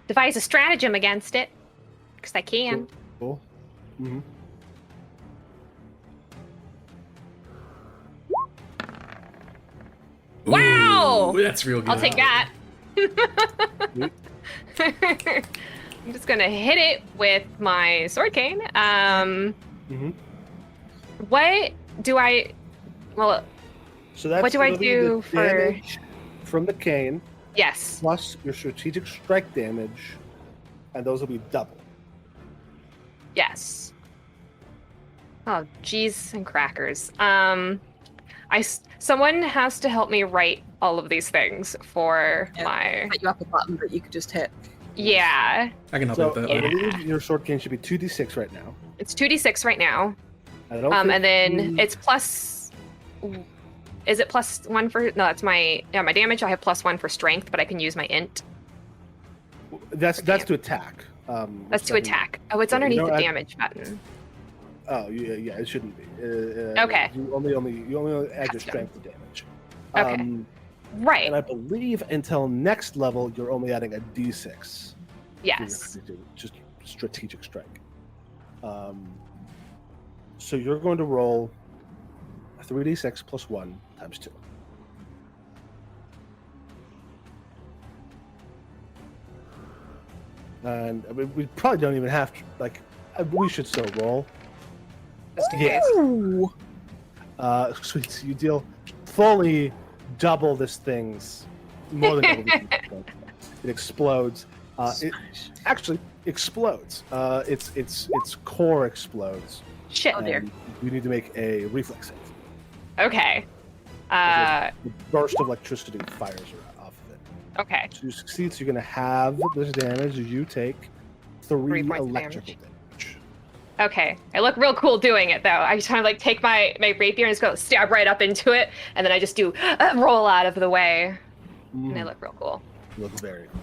devise a stratagem against it, because I can. Cool. Mm-hmm. Wow! Ooh, that's real good. I'll take that. I'm just gonna hit it with my sword cane. Mm-hmm. What do I? Well, So that's what do I gonna be do the for? damage from the cane Yes. plus your strategic strike damage and those will be double. Yes. Oh, geez and crackers. Someone has to help me write all of these things for my. Set you up a button that you could just hit. Yeah, I can help So you with that. I believe your sword cane should be 2d6 right now. it's 2d6 right now. I don't think And then you- it's plus. Is it plus 1 for? No, that's my damage. I have plus 1 for strength, but I can use my int. that's to attack. That's to which doesn't- attack. Oh, it's Yeah, underneath you the know, damage button. Oh, yeah, it shouldn't be. Okay. You only add your Gotcha. strength to damage. Okay. Right. And I believe until next level, you're only adding a d6. Yes. Just strategic strike. So you're going to roll a 3d6 plus 1 times 2. And I mean, we probably don't even have to, like, we should still roll. Just in Yes. case. Ooh. Sweet, so you deal fully double this thing's, more than double this thing's. It explodes. It actually explodes. Its core explodes. Shit. Oh, dear. And you need to make a reflex save. Okay. The burst of electricity fires off of it. Okay. So you succeed, so you're going to have this damage. You take 3 points of electrical damage. damage. Okay. I look real cool doing it though. I just kind of like take my rapier and just go stab right up into it, and then I just do roll out of the way, and I look real cool. You look very cool.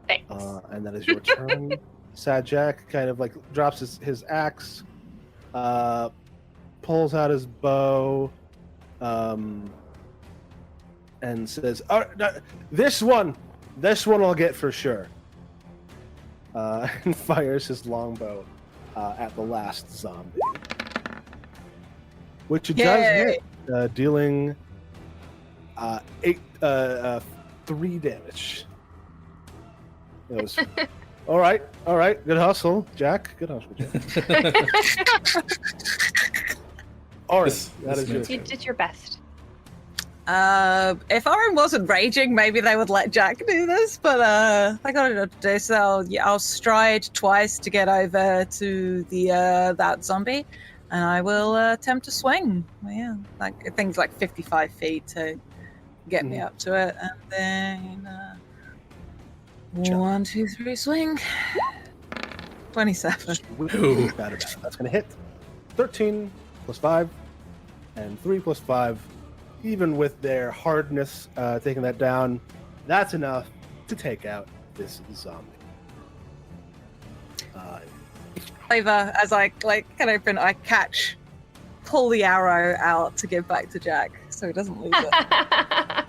Thanks. And that is your turn. Sad Jack kind of like drops his axe, pulls out his bow, and says, "Oh, no, this one I'll get for sure." And fires his longbow at the last zombie, which it does Yay. hit, dealing 3 damage. It was all right. Good hustle, Jack. Good hustle, Jack. Orin, that is your You turn. did your best. If Oren wasn't raging, maybe they would let Jack do this, but I got it to do. So I'll stride twice to get over to the that zombie, and I will attempt to swing. Yeah, like things like 55 feet to get me up to it, and then 1, 2, 3, swing. 27. Ooh. Bad. That's going to hit. 13 plus 5 and 3 plus 5. Even with their hardness taking that down, that's enough to take out this zombie. Over as I kind of I pull the arrow out to give back to Jack, so he doesn't lose it.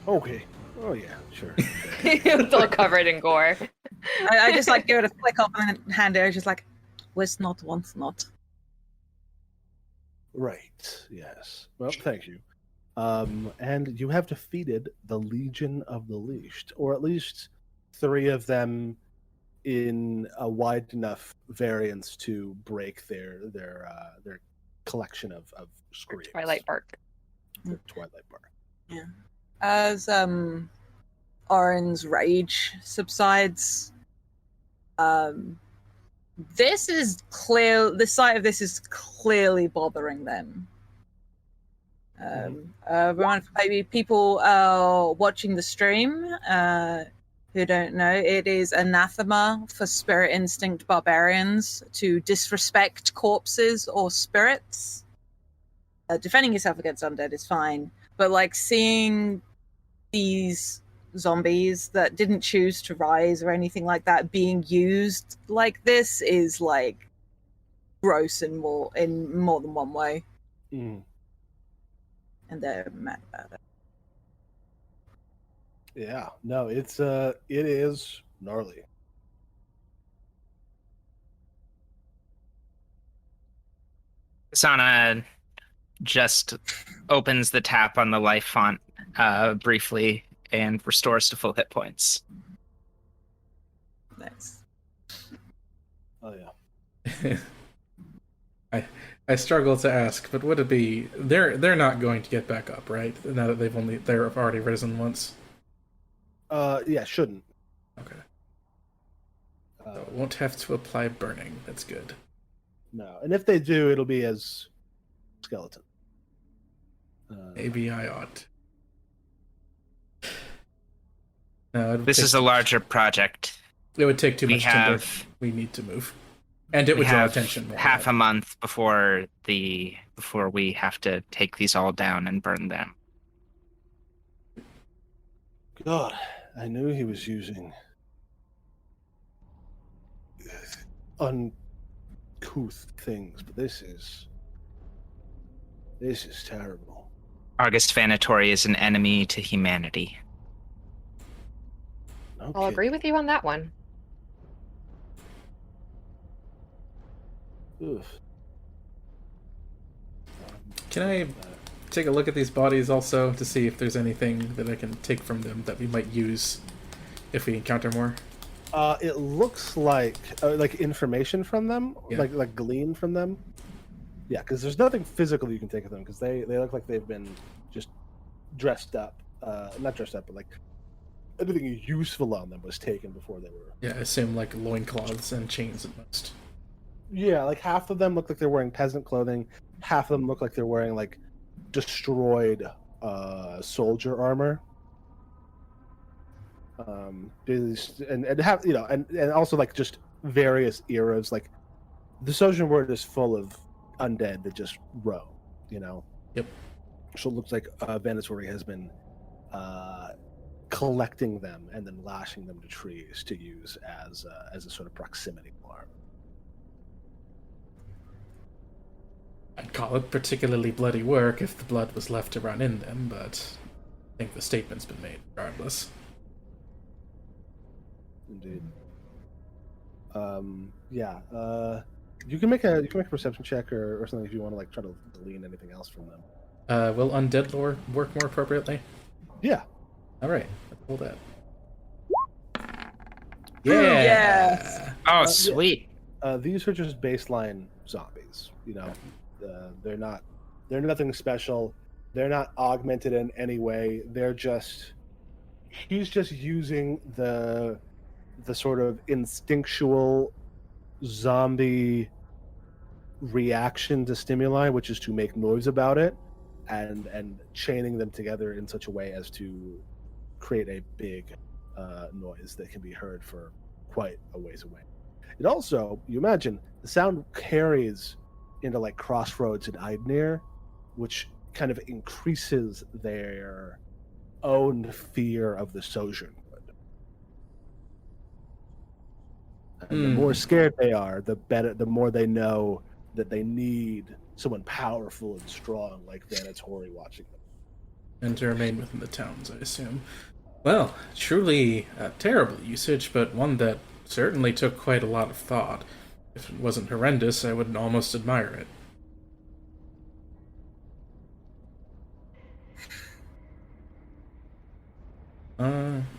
Okay. Oh, yeah, sure. It's all covered in gore. I just give it a flick off and then hand it. Just like, was not, once not. Right. Yes. Well, thank you. And you have defeated the Legion of the Leashed, or at least 3 of them in a wide enough variance to break their collection of screams. Twilight Bark. Their Twilight Bark. As Oren's rage subsides, this is clear. The sight of this is clearly bothering them. Maybe people watching the stream who don't know, it is anathema for spirit instinct barbarians to disrespect corpses or spirits. Defending yourself against undead is fine, but seeing these zombies that didn't choose to rise or anything like that being used like this is gross in more than one way, Mm. and they're mad about it. Yeah. No, it is gnarly. Sana just opens the tap on the life font briefly and restores to full hit points. Nice. Oh yeah. I struggle to ask, but would it be they're not going to get back up, right? Now that they've already risen once. Yeah, shouldn't. Okay. So won't have to apply burning. That's good. No, and if they do, it'll be as skeleton. Maybe I ought. No, This is a larger project. It would take too We much timber. have We need to move, and it we would draw have attention more. half a month before we have to take these all down and burn them. God, I knew he was using uncouth things, but this is terrible. August Vanatory is an enemy to humanity. No I'll agree with you on that one. Oof. Can I take a look at these bodies also to see if there's anything that I can take from them that we might use if we encounter more? It looks like information from them, Yeah. like glean from them. Yeah, because there's nothing physical you can take of them because they look like they've been just dressed up. Not dressed up, but like anything useful on them was taken before they were. Yeah, I assume like loincloths and chains at most. Yeah, like half of them look like they're wearing peasant clothing. Half of them look like they're wearing like destroyed soldier armor. And have and also like just various eras. Like the Sojourn World is full of undead that just roam. Yep. So it looks like Vanatory has been collecting them and then lashing them to trees to use as a sort of proximity alarm. I'd call it particularly bloody work if the blood was left to run in them, but I think the statement's been made regardless. Indeed. Yeah. You can make a perception check or something if you want to like try to glean anything else from them. Will undead lore work more appropriately? Yeah. All right, let's pull that. Yes. Oh, yeah. sweet. These are just baseline zombies. They're nothing special. They're not augmented in any way. He's just using the sort of instinctual zombie reaction to stimuli, which is to make noise about it, and chaining them together in such a way as to create a big noise that can be heard for quite a ways away. It also, you imagine, the sound carries into like Crossroads and Eidnir, which kind of increases their own fear of the Sojourn Wood. And the more scared they are, the better, the more they know that they need someone powerful and strong like Vanatory watching them. And to remain within the towns, I assume. Well, truly a terrible usage, but one that certainly took quite a lot of thought. If it wasn't horrendous, I would almost admire it.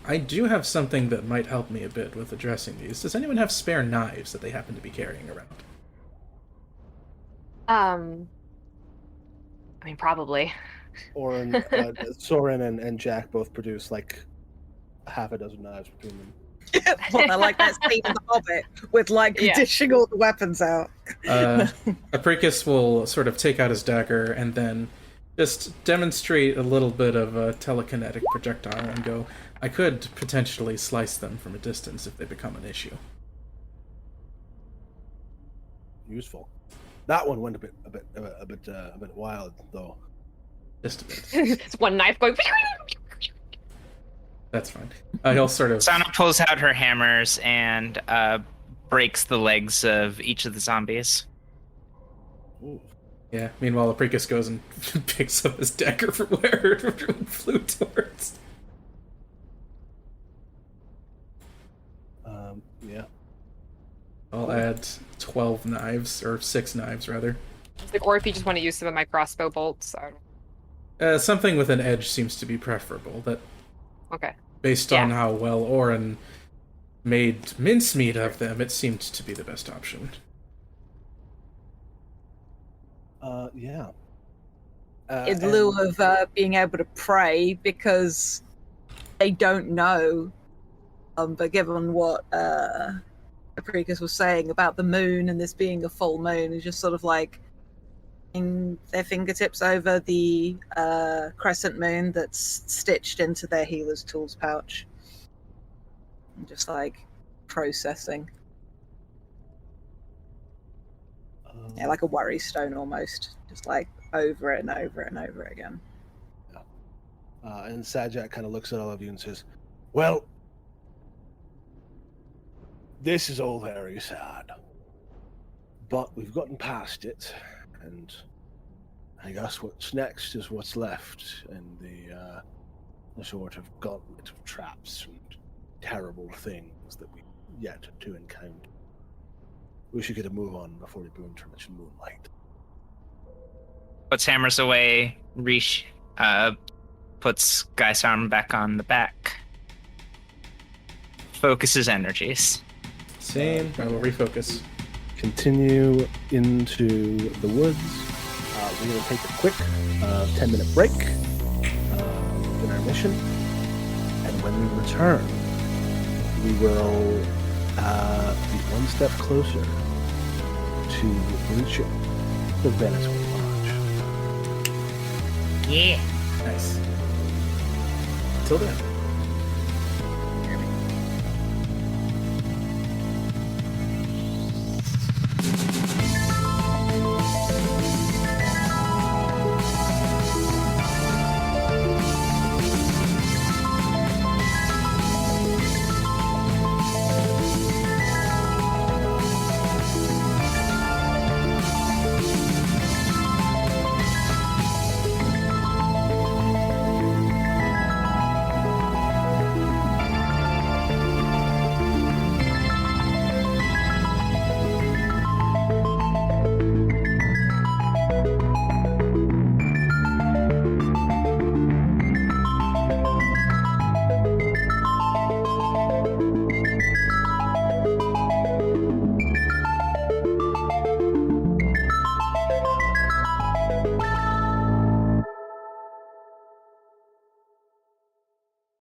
I do have something that might help me a bit with addressing these. Does anyone have spare knives that they happen to be carrying around? I mean, probably. Or Soren and Jack both produce like half a dozen knives between them. I like that scene in The Hobbit with like Yeah. dishing all the weapons out. Apricus will sort of take out his dagger and then just demonstrate a little bit of a telekinetic projectile and go, I could potentially slice them from a distance if they become an issue. Useful. That one went a bit wild though. Just a bit. It's one knife going. That's fine. He'll sort of... Sana pulls out her hammers and breaks the legs of each of the zombies. Ooh. Yeah, meanwhile, Apricus goes and picks up his dagger from where it flew towards. Yeah. I'll add 12 knives, or 6 knives, rather. Or if you just want to use some of my crossbow bolts. Something with an edge seems to be preferable. That, Okay. based on how well Orin made mincemeat of them, it seemed to be the best option. Yeah. In lieu of being able to pray because they don't know. But given what Precus was saying about the moon and this being a full moon is just sort of like in their fingertips over the crescent moon that's stitched into their healer's tools pouch. And just like processing. Yeah, like a worry stone almost. Just like over it and over it and over it again. And Sajak kind of looks at all of you and says, well, this is all very sad. But we've gotten past it, and I guess what's next is what's left in the sort of gauntlet of traps and terrible things that we yet to encounter. We should get a move on before we burn too much moonlight. Puts hammers away. Rish puts Guy's arm back on the back. Focuses energies. Same. I will refocus. Continue into the woods. We're going to take a quick 10-minute break in our mission. And when we return, we will be one step closer to reaching the Venice Lodge. Yeah. Nice. Till then.